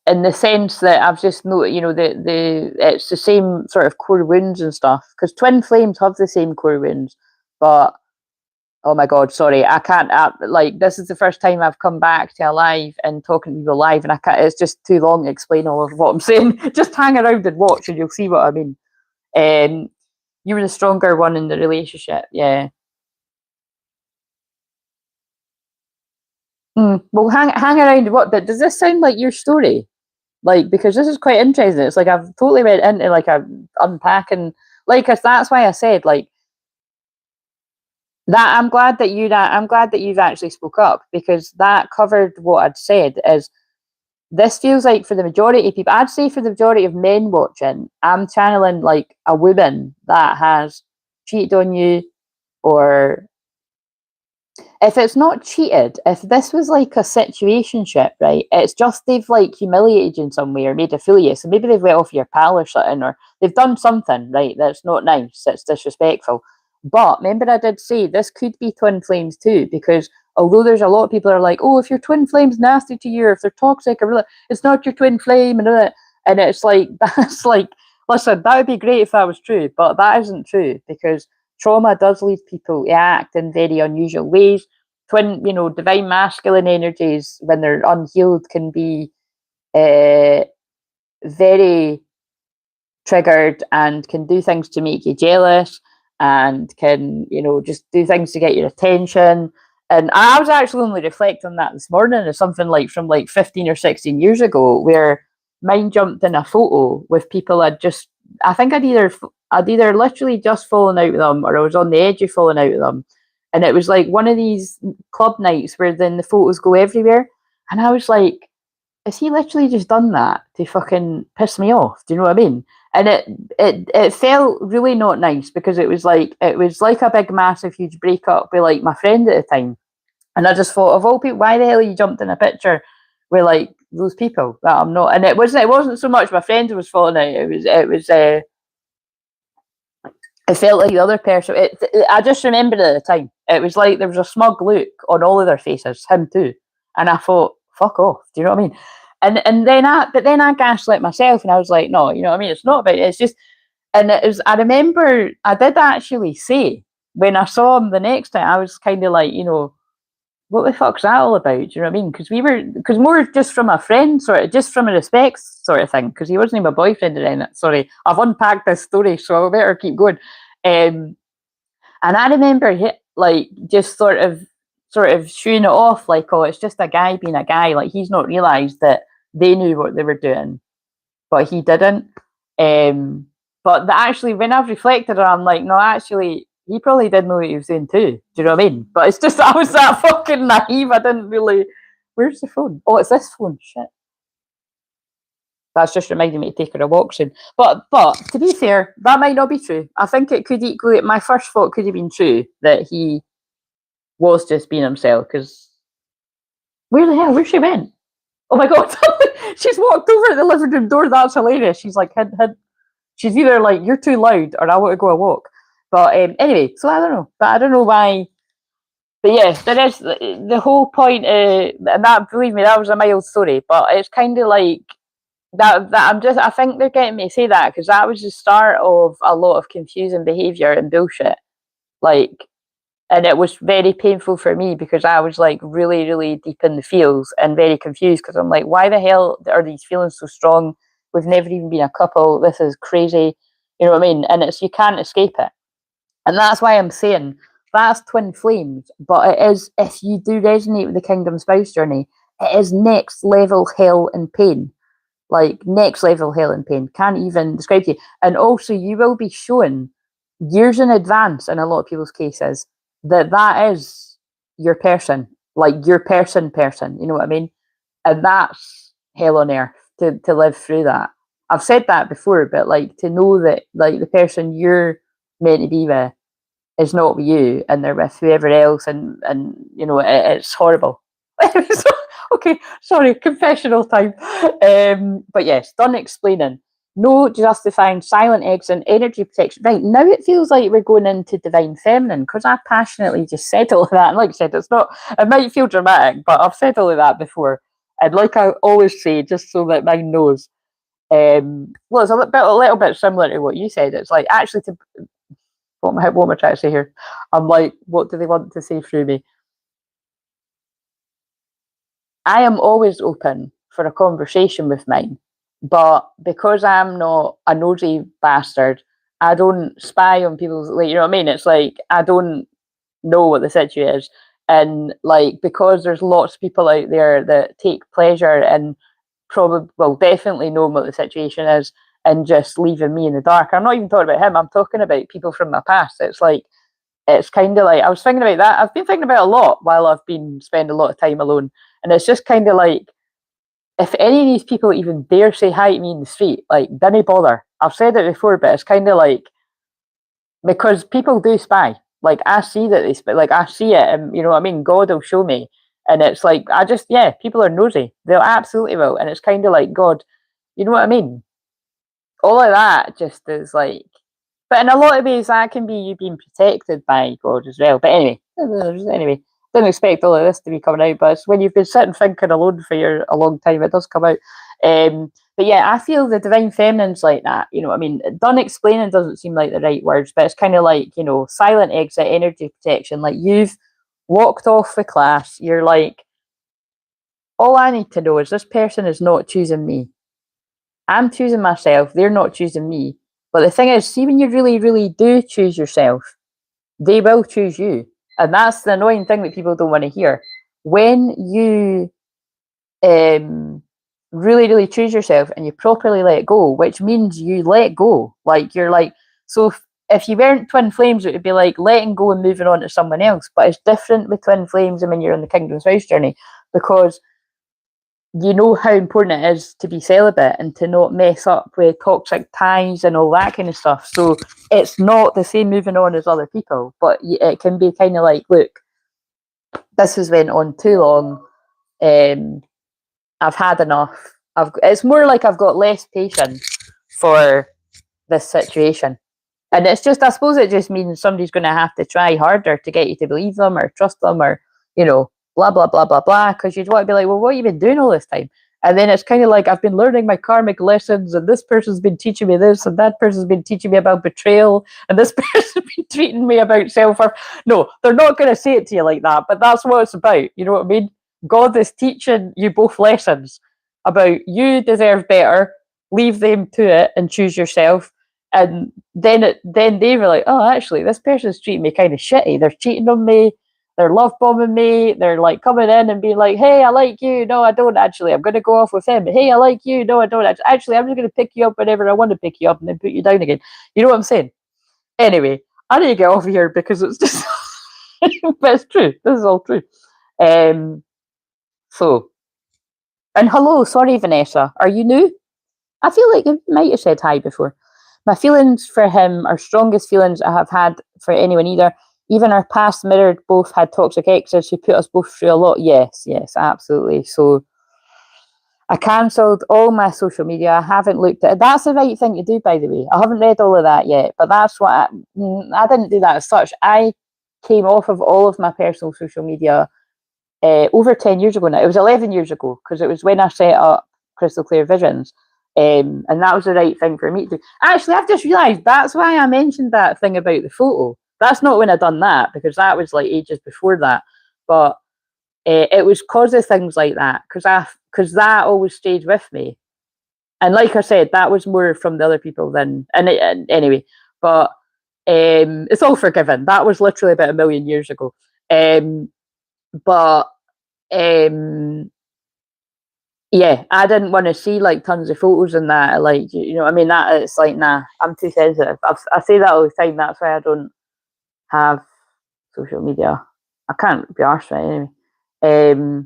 the sense that I've just noted, you know, the it's the same sort of core wounds and stuff, because twin flames have the same core wounds. But oh my god, sorry, I can't. Like, this is the first time I've come back to a live and talking to people live, and I can't. It's just too long to explain all of what I'm saying. Just hang around and watch, and you'll see what I mean. You were the stronger one in the relationship, yeah. Well, hang around. What does this sound like your story? Like, because this is quite interesting. It's like I've totally went into like a unpacking, like, cause that's why I said like that. I'm glad that you've actually spoke up, because that covered what I'd said. Is this feels like, for the majority of people, I'd say for the majority of men watching, I'm channeling like a woman that has cheated on you, or if it's not cheated, if this was like a situationship, right? It's just they've like humiliated you in some way or made a fool of you. So maybe they've went off your pal or something, or they've done something, right? That's not nice. That's disrespectful. But remember, I did say this could be twin flames too, because although there's a lot of people are like, oh, if your twin flame's nasty to you, or if they're toxic, or it's not your twin flame, and all that. And it's like that's like, listen, that would be great if that was true, but that isn't true because trauma does lead people to act in very unusual ways. Twin, divine masculine energies, when they're unhealed, can be very triggered and can do things to make you jealous and can, just do things to get your attention. And I was actually only reflecting on that this morning as something like from like 15 or 16 years ago, where mine jumped in a photo with people I think I'd either literally just fallen out with them or I was on the edge of falling out with them. And it was like one of these club nights where then the photos go everywhere. And I was like, has he literally just done that to fucking piss me off? Do you know what I mean? And it felt really not nice because it was like a big massive huge breakup with like my friend at the time. And I just thought, of all people, why the hell you jumped in a picture with like those people that I'm not? And it wasn't so much my friend who was falling out. It felt like the other person. I just remembered at the time. It was like there was a smug look on all of their faces, him too. And I thought, fuck off. Do you know what I mean? And then I gaslit myself, and I was like, no, you know what I mean? It's not about it. It's just, and it was. I remember I did actually say when I saw him the next time, I was kind of like, what the fuck's that all about? Do you know what I mean? Because more just from a friend, sort of, just from a respect sort of thing, because he wasn't even my boyfriend or anything. Sorry, I've unpacked this story, so I better keep going. And I remember like just sort of shooing it off, like, oh, it's just a guy being a guy. Like he's not realised that they knew what they were doing, but he didn't. But actually, when I've reflected on it, I'm like, no, actually, he probably did know what he was doing too. Do you know what I mean? But it's just I was that fucking naive. I didn't really. Where's the phone? Oh, it's this phone. Shit. That's just reminding me to take her a walk soon. But to be fair, that might not be true. I think it could equally. My first thought could have been true that he was just being himself. Because where the hell? Where she went? Oh my god! She's walked over at the living room door. That's hilarious. She's like, hid. She's either like, you're too loud, or I want to go a walk. But anyway, so I don't know. But I don't know why. But yeah, there is the whole point. And that, believe me, that was a mild story. But it's kind of like that. I think they're getting me to say that because that was the start of a lot of confusing behaviour and bullshit. Like, and it was very painful for me because I was like really, really deep in the feels and very confused because I'm like, why the hell are these feelings so strong? We've never even been a couple. This is crazy. You know what I mean? And you can't escape it. And that's why I'm saying that's twin flames. But it is, if you do resonate with the Kingdom Spouse journey, it is next level hell and pain. Like next level hell and pain. Can't even describe to you. And also you will be shown years in advance in a lot of people's cases that is your person. Like your person. You know what I mean? And that's hell on earth to live through that. I've said that before, but like to know that like the person you're meant to be with is not with you and they're with whoever else, and it's horrible. Okay, sorry, confessional time. But yes, done explaining. No justifying, silent exit, energy protection. Right, now it feels like we're going into divine feminine because I passionately just said all of that. And like I said, it might feel dramatic, but I've said all of that before. And like I always say, just so that mine knows, well, it's a little bit similar to what you said. It's like actually what am I trying to say here? I'm like, what do they want to say through me? I am always open for a conversation with mine, but because I'm not a nosy bastard, I don't spy on people's, like, you know what I mean? It's like I don't know what the situation is, and like because there's lots of people out there that take pleasure in definitely knowing what the situation is and just leaving me in the dark. I'm not even talking about him. I'm talking about people from my past. It's like it's kind of like I was thinking about that. I've been thinking about it a lot while I've been spending a lot of time alone, and it's just kind of like if any of these people even dare say hi to me in the street, like, don't bother. I've said it before, but it's kind of like because people do spy. Like, I see that they speak, like, I see it, and you know what I mean? God will show me. And it's like, yeah, people are nosy. They'll absolutely will. And it's kind of like, God, you know what I mean? All of that just is like, but in a lot of ways, that can be you being protected by God as well. But anyway, didn't expect all of this to be coming out, but it's when you've been sitting thinking alone for a long time, it does come out. But yeah, I feel the divine feminine's like that. You know what I mean? Done explaining doesn't seem like the right words, but it's kind of like, you know, silent exit, energy protection. Like, you've walked off the class, you're like, all I need to know is this person is not choosing me. I'm choosing myself, they're not choosing me. But the thing is, see, when you really, really do choose yourself, they will choose you. And that's the annoying thing that people don't want to hear. When you really, really choose yourself and you properly let go, which means you let go. Like, you're like, so if you weren't twin flames, it would be like letting go and moving on to someone else. But it's different with twin flames and when you're on the Kingdom's House journey, because you know how important it is to be celibate and to not mess up with toxic ties and all that kind of stuff. So it's not the same moving on as other people, but it can be kind of like, look, this has went on too long. I've had enough. It's more like I've got less patience for this situation. And it's just, I suppose it just means somebody's going to have to try harder to get you to believe them or trust them or, you know, blah, blah, blah, blah, blah. Because you'd want to be like, well, what have you been doing all this time? And then it's kind of like, I've been learning my karmic lessons and this person's been teaching me this and that person's been teaching me about betrayal and this person's been treating me about self-worth. No, they're not going to say it to you like that, but that's what it's about. You know what I mean? God is teaching you both lessons about you deserve better, leave them to it and choose yourself. And then they were like, oh, actually, this person's treating me kind of shitty. They're cheating on me. They're love bombing me. They're like coming in and being like, hey, I like you. No, I don't actually. I'm going to go off with him. Hey, I like you. No, I don't actually. I'm just going to pick you up whenever I want to pick you up and then put you down again. You know what I'm saying? Anyway, I need to get off here because it's just, but it's true. This is all true. So, and hello, sorry, Vanessa. Are you new? I feel like you might have said hi before. My feelings for him are strongest feelings I have had for anyone either. Even our past mirrored both had toxic exes who put us both through a lot. Yes, absolutely. So I cancelled all my social media. I haven't looked at it. That's the right thing to do, by the way. I haven't read all of that yet, but that's what I didn't do that as such. I came off of all of my personal social media over 10 years ago now. It was 11 years ago because it was when I set up Crystal Clear Visions. And that was the right thing for me to do. Actually, I've just realised that's why I mentioned that thing about the photo. That's not when I done that, because that was like ages before that. But it was because of things like that, because that always stayed with me. And like I said, that was more from the other people than anyway. But it's all forgiven. That was literally about 1 million years ago. But yeah, I didn't want to see like tons of photos and that. Like, you know what I mean? That it's like, nah, I'm too sensitive. I say that all the time. That's why I don't have social media. I can't be arsed with it anyway.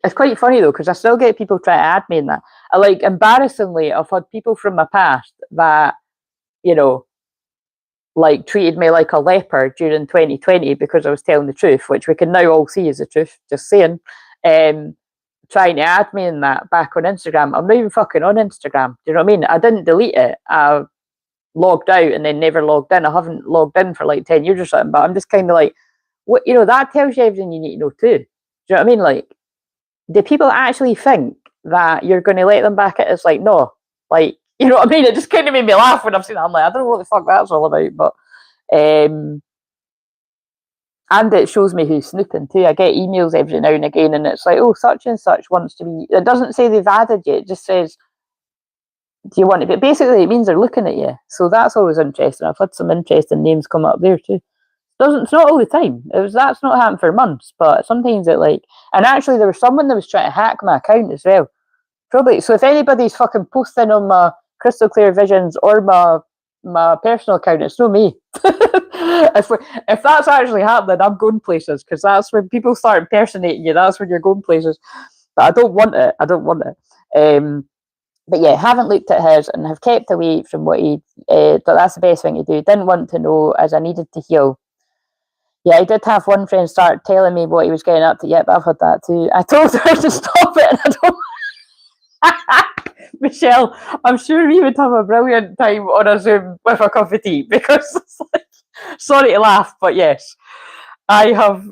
It's quite funny though, because I still get people try to add me in that. I like, embarrassingly, I've had people from my past that, you know, like treated me like a leper during 2020 because I was telling the truth, which we can now all see is the truth, just saying. Trying to add me in that back on Instagram. I'm not even fucking on Instagram. Do you know what I mean? I didn't delete it. I logged out and then never logged in. I haven't logged in for like 10 years or something, but I'm just kind of like, what, you know, that tells you everything you need to know too. Do you know what I mean? Like, do people actually think that you're going to let them back in? It's like, no. Like, you know what I mean? It just kind of made me laugh when I've seen that. I'm like, I don't know what the fuck that's all about, but and it shows me who's snooping too. I get emails every now and again, and it's like, oh, such and such wants to be. It doesn't say they've added you. It just says, do you want to be? Basically, it means they're looking at you. So that's always interesting. I've had some interesting names come up there too. It's not all the time. That's not happened for months, but sometimes it like. And actually, there was someone that was trying to hack my account as well. Probably. So if anybody's fucking posting on my Crystal Clear Visions or my personal account, it's not me. if that's actually happening, I'm going places, because that's when people start impersonating you. That's when you're going places. But I don't want it. But yeah, haven't looked at his and have kept away from what he. But that's the best thing to do. Didn't want to know, as I needed to heal. Yeah, I did have one friend start telling me what he was getting up to. Yeah, but I've had that too. I told her to stop it, and I don't. Michelle, I'm sure we would have a brilliant time on a Zoom with a cup of tea, because it's like, sorry to laugh, but yes, I have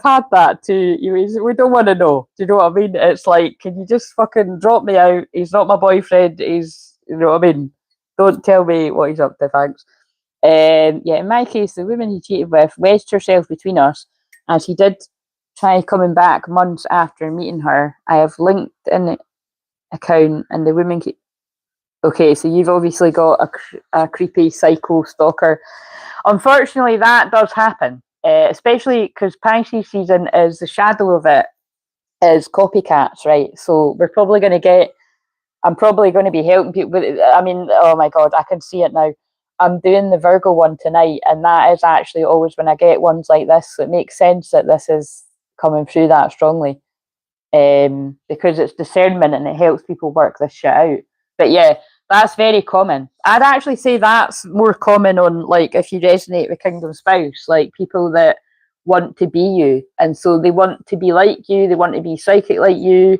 had that too. We don't want to know. Do you know what I mean? It's like, can you just fucking drop me out? He's not my boyfriend. He's, you know what I mean? Don't tell me what he's up to, thanks. Yeah, in my case, the woman he cheated with wedged herself between us, and she did try coming back months after meeting her. I have linked an account, and the woman. Okay, so you've obviously got a creepy psycho stalker. Unfortunately, that does happen, especially because Pisces season is the shadow of it is copycats, right? So we're probably going to get. I'm probably going to be helping people. I mean, oh my god, I can see it now. I'm doing the Virgo one tonight, and that is actually always when I get ones like this. It makes sense that this is coming through that strongly, because it's discernment and it helps people work this shit out. But yeah, that's very common. I'd actually say that's more common on, like, if you resonate with Kingdom Spouse, like people that want to be you, and so they want to be like you, they want to be psychic like you,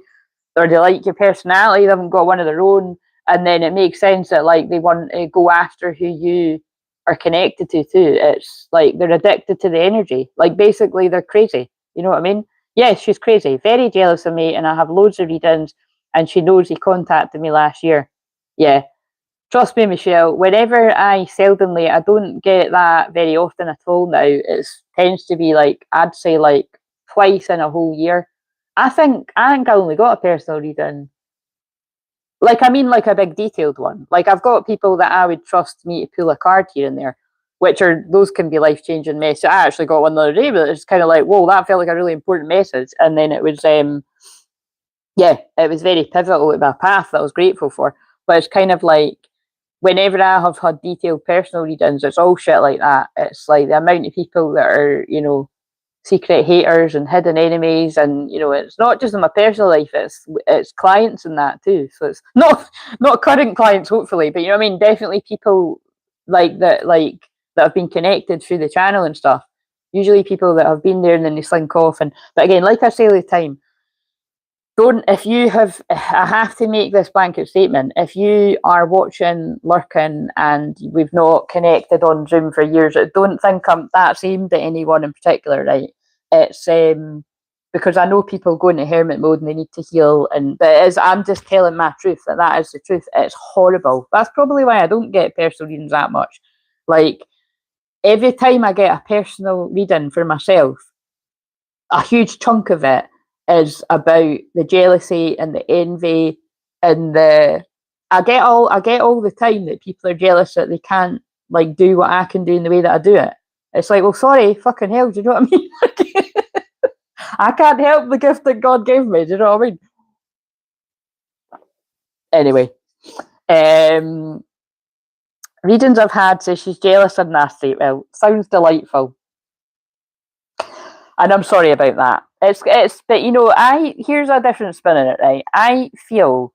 or they like your personality, they haven't got one of their own, and then it makes sense that, like, they want to go after who you are connected to too. It's like they're addicted to the energy. Like, basically they're crazy. You know what I mean? Yes, she's crazy, very jealous of me, and I have loads of readings, and she knows he contacted me last year. Yeah. Trust me, Michelle, whenever I don't get that very often at all now. It tends to be like, I'd say like twice in a whole year. I think I only got a personal reading. Like, I mean, like a big detailed one. Like, I've got people that I would trust me to pull a card here and there, those can be life changing messages. I actually got one the other day, but it's kind of like, whoa, that felt like a really important message. And then it was, yeah, it was very pivotal to my path that I was grateful for. But it's kind of like, whenever I have had detailed personal readings, it's all shit like that. It's like the amount of people that are, secret haters and hidden enemies, and it's not just in my personal life, it's clients and that too. So it's not current clients, hopefully, but you know what I mean, definitely people that have been connected through the channel and stuff. Usually people that have been there and then they slink off. But again, like I say all the time, I have to make this blanket statement. If you are watching, lurking, and we've not connected on Zoom for years, don't think that's aimed at anyone in particular, right? It's because I know people go into hermit mode and they need to heal, but I'm just telling my truth, that is the truth. It's horrible. That's probably why I don't get personal readings that much. Like, every time I get a personal reading for myself, a huge chunk of it is about the jealousy and the envy and I get all the time that people are jealous that they can't like do what I can do in the way that I do it. It's like, well, sorry, fucking hell, do you know what I mean? I can't help the gift that God gave me, do you know what I mean? Anyway, readings I've had say she's jealous and nasty. Well, sounds delightful. And I'm sorry about that. But here's a different spin in it, right? I feel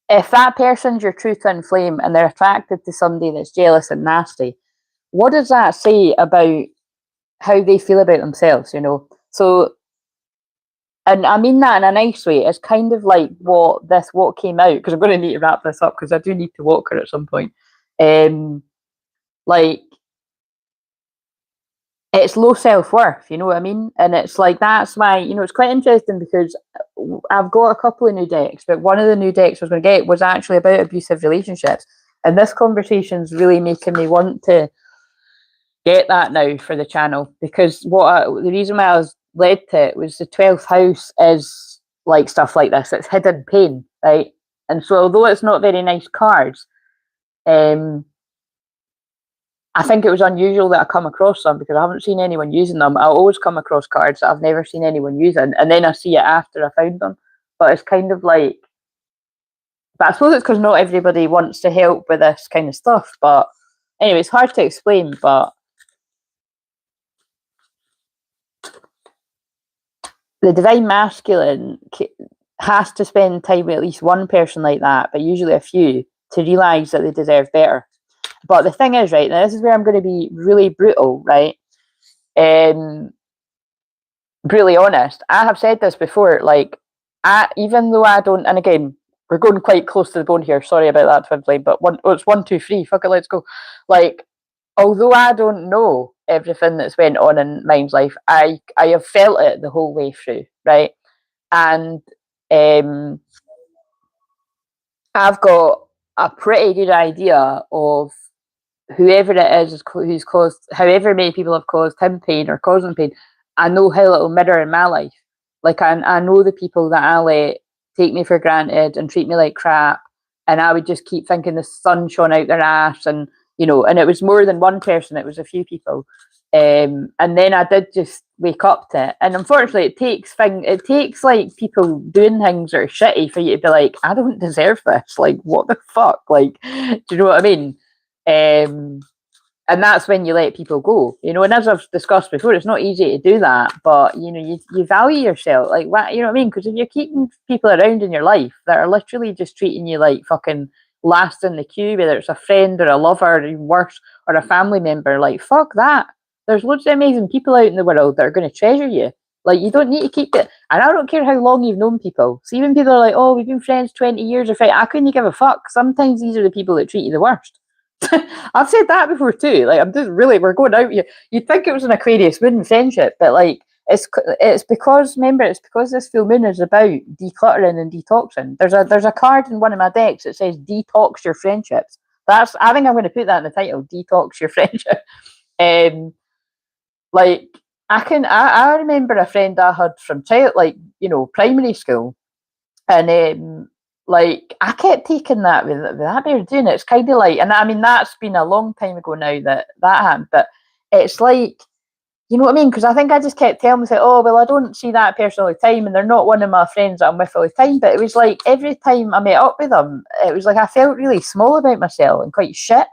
if that person's your true twin flame and they're attracted to somebody that's jealous and nasty, what does that say about how they feel about themselves, So, and I mean that in a nice way. It's kind of like what came out, because I'm going to need to wrap this up because I do need to walk her at some point. Like, it's low self-worth, you know what I mean? And it's like, that's why, it's quite interesting because I've got a couple of new decks, but one of the new decks I was going to get was actually about abusive relationships. And this conversation's really making me want to get that now for the channel, because the reason why I was led to it was the 12th house is like stuff like this. It's hidden pain, right? And so although it's not very nice cards, I think it was unusual that I come across them because I haven't seen anyone using them. I always come across cards that I've never seen anyone using, and then I see it after I found them. But it's kind of like, but I suppose it's because not everybody wants to help with this kind of stuff. But anyway, it's hard to explain, but the divine masculine has to spend time with at least one person like that, but usually a few, to realise that they deserve better. But the thing is, right, now this is where I'm going to be really brutal, right? Brutally honest. I have said this before, like, even though I don't, and again, we're going quite close to the bone here. Sorry about that, Twinflame, but it's 1, 2, 3. Fuck it, let's go. Like, although I don't know everything that's went on in Mind's life, I have felt it the whole way through, right? And I've got a pretty good idea of whoever it is who's caused, however many people have caused him pain or causing pain. I know how little mirror in my life. Like, I know the people that I let take me for granted and treat me like crap, and I would just keep thinking the sun shone out their ass, and and it was more than one person, it was a few people. And then I did just wake up to it, and unfortunately it takes like people doing things that are shitty for you to be like, I don't deserve this, like, what the fuck, like, do you know what I mean? And that's when you let people go, and as I've discussed before, it's not easy to do that, but you value yourself, like, what, what I mean? Because if you're keeping people around in your life that are literally just treating you like fucking last in the queue, whether it's a friend or a lover or even worse, or a family member, like, fuck that. There's loads of amazing people out in the world that are going to treasure you. Like, you don't need to keep it. And I don't care how long you've known people. So even people are like, oh, we've been friends 20 years or I couldn't give a fuck. Sometimes these are the people that treat you the worst. I've said that before too. Like, I'm just really, we're going out. You'd think it was an Aquarius moon friendship, but like, it's because, remember, it's because this full moon is about decluttering and detoxing. There's a card in one of my decks that says detox your friendships. I think I'm going to put that in the title, detox your friendship. Like, I remember a friend I had from primary school, and like, I kept taking that with that bear doing it. It's kind of like, and I mean, that's been a long time ago now that happened, but it's like, you know what I mean? Because I think I just kept telling myself, oh, well, I don't see that person all the time, and they're not one of my friends that I'm with all the time. But it was like every time I met up with them, it was like I felt really small about myself and quite shit,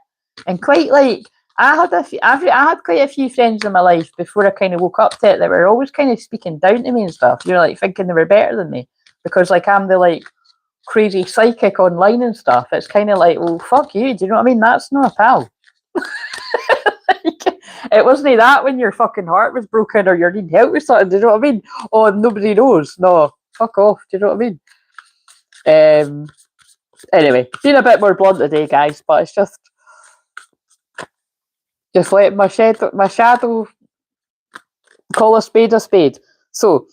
and quite like, I had quite a few friends in my life before I kind of woke up to it that were always kind of speaking down to me and stuff. Like, thinking they were better than me because, like, I'm the like crazy psychic online and stuff. It's kind of like, well, fuck you. Do you know what I mean? That's not a pal. It wasn't that when your fucking heart was broken or you need help with something. Do you know what I mean? Oh, nobody knows. No, fuck off. Do you know what I mean? Anyway, being a bit more blunt today, guys, but it's just letting my shadow call a spade a spade. So,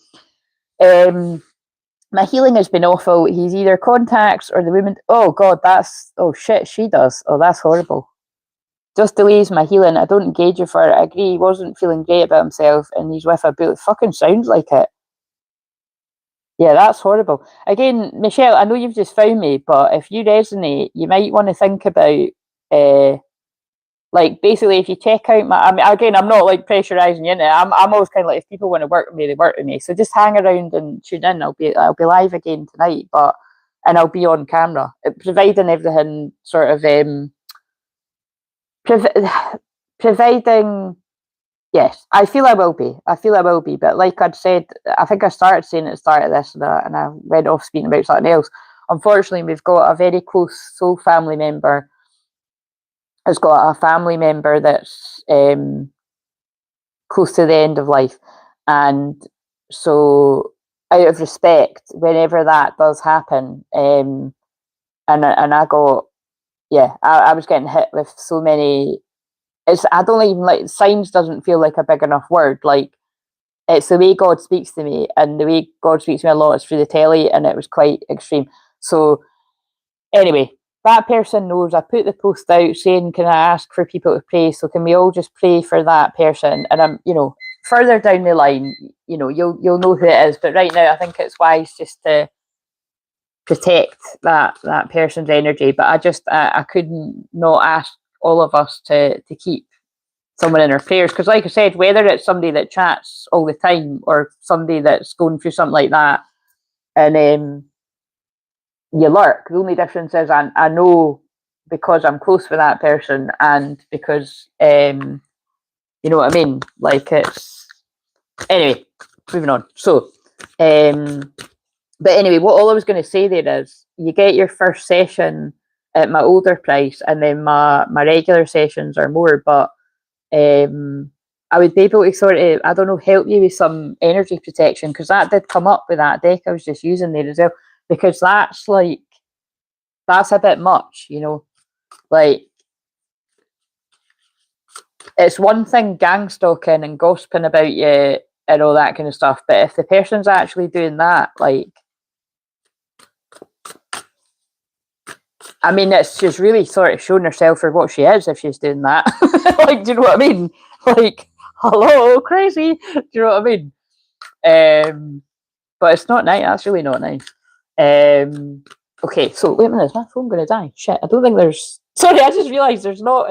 my healing has been awful. He's either contacts or the woman. Oh God, oh shit, she does. Oh, that's horrible. Just delays my healing. I don't engage with her. I agree he wasn't feeling great about himself and he's with a bully. Fucking sounds like it. Yeah, that's horrible. Again, Michelle, I know you've just found me, but if you resonate, you might want to think about like, basically, if you check out I mean, again, I'm not like pressurizing you into it. I'm always kind of like, if people want to work with me, they work with me. So just hang around and tune in. I'll be live again tonight, and I'll be on camera, providing everything sort of providing. Yes, I feel I will be. But like I'd said, I think I started saying at the start of this, and I went off speaking about something else. Unfortunately, we've got a very close soul family member has got a family member that's close to the end of life, and so out of respect, whenever that does happen, and I got, I was getting hit with so many. I don't even like, signs doesn't feel like a big enough word. Like, it's the way God speaks to me, and the way God speaks to me a lot is through the telly, and it was quite extreme. So anyway, that person knows. I put the post out saying, can I ask for people to pray? So can we all just pray for that person? And I'm, further down the line, you'll know who it is. But right now, I think it's wise just to protect that person's energy. But I couldn't not ask all of us to keep someone in our prayers, because like I said, whether it's somebody that chats all the time or somebody that's going through something like that, and you lurk. The only difference is I know, because I'm close with that person, and because you know what I mean. Like, it's anyway. Moving on. So, but anyway, what all I was going to say there is, you get your first session at my older price, and then my regular sessions are more. But I would be able to sort of, I don't know, help you with some energy protection, because that did come up with that deck I was just using there as well, because that's like, that's a bit much, you know, like, it's one thing gang stalking and gossiping about you and all that kind of stuff, but if the person's actually doing that, like, I mean, it's just really sort of showing herself for what she is if she's doing that. Like, do you know what I mean? Like, hello, crazy. Do you know what I mean? But it's not nice. That's really not nice. Okay, so wait a minute. Is my phone going to die? Shit, I don't think there's... Sorry, I just realised there's not...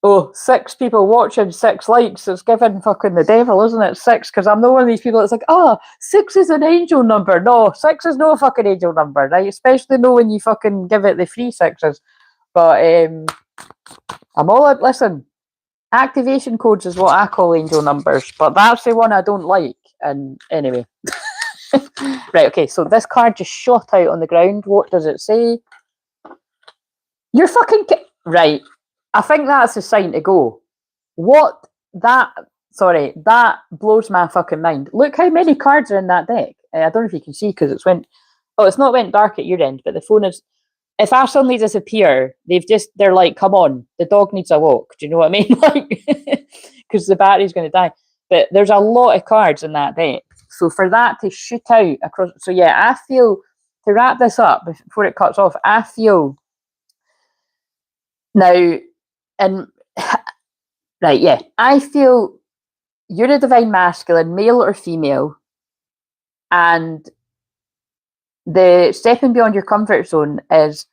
Oh, 6 people watching, 6 likes. It's giving fucking the devil, isn't it? 6, because I'm not one of these people that's like, oh, 6 is an angel number. No, 6 is no fucking angel number, right? Especially no when you fucking give it the free 6s. But I'm all up. Listen, activation codes is what I call angel numbers, but that's the one I don't like. And anyway. Right, okay, so this card just shot out on the ground. What does it say? You're fucking... Right. I think that's a sign to go. What? That blows my fucking mind. Look how many cards are in that deck. I don't know if you can see because it's went... Oh, it's not went dark at your end, but the phone is... If I suddenly disappear, they're like, come on, the dog needs a walk. Do you know what I mean? Like, because the battery's going to die. But there's a lot of cards in that deck. So for that to shoot out across... So yeah, I feel... To wrap this up before it cuts off, I feel... Now... And right, yeah, I feel you're a divine masculine, male or female, and the stepping beyond your comfort zone is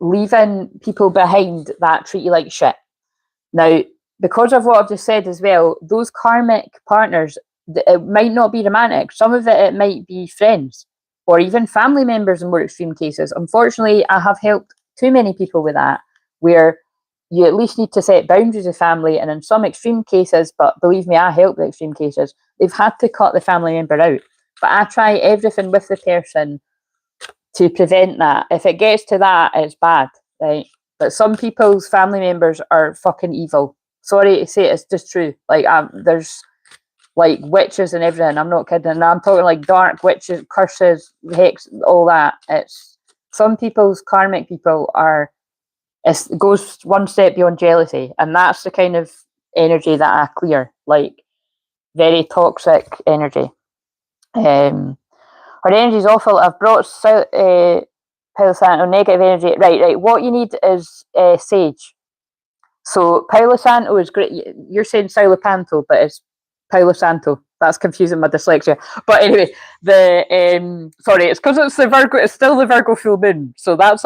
leaving people behind that treat you like shit. Now, because of what I've just said as well, those karmic partners, it might not be romantic. Some of it might be friends or even family members in more extreme cases. Unfortunately, I have helped too many people with that, where you at least need to set boundaries with family, and in some extreme cases, but believe me, I help the extreme cases, they've had to cut the family member out. But I try everything with the person to prevent that. If it gets to that, it's bad, right? But some people's family members are fucking evil. Sorry to say it, it's just true. Like, there's like witches and everything. I'm not kidding. And I'm talking like dark witches, curses, hex, all that. It's some people's karmic people are... It goes one step beyond jealousy, and that's the kind of energy that I clear, like very toxic energy. Her energy is awful. I've brought Palo Santo, negative energy. Right. What you need is sage. So Palo Santo is great. You're saying Saulopanto, but it's Palo Santo. That's confusing my dyslexia. But anyway, sorry, it's because it's the Virgo. It's still the Virgo full moon, so that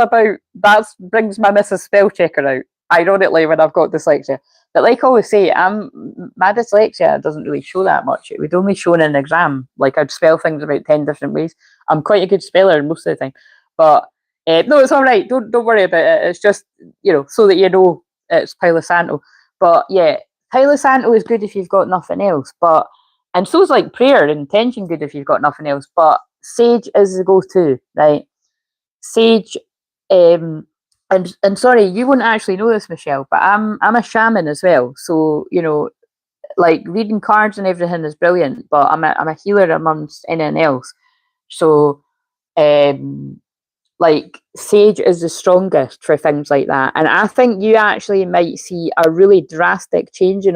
brings my Mrs. Spell Checker out. Ironically, when I've got dyslexia, but like I always say, my dyslexia doesn't really show that much. It would only show in an exam. Like, I'd spell things about 10 different ways. I'm quite a good speller most of the time, but no, it's all right. Don't worry about it. It's just, you know, so that you know it's Palo Santo. But yeah, Palo Santo is good if you've got nothing else, but... And so is like prayer and intention good if you've got nothing else. But sage is the go-to, right? Sage, and sorry, you wouldn't actually know this, Michelle, but I'm a shaman as well. So, you know, like reading cards and everything is brilliant, but I'm a healer amongst anything else. So, like sage is the strongest for things like that. And I think you actually might see a really drastic change in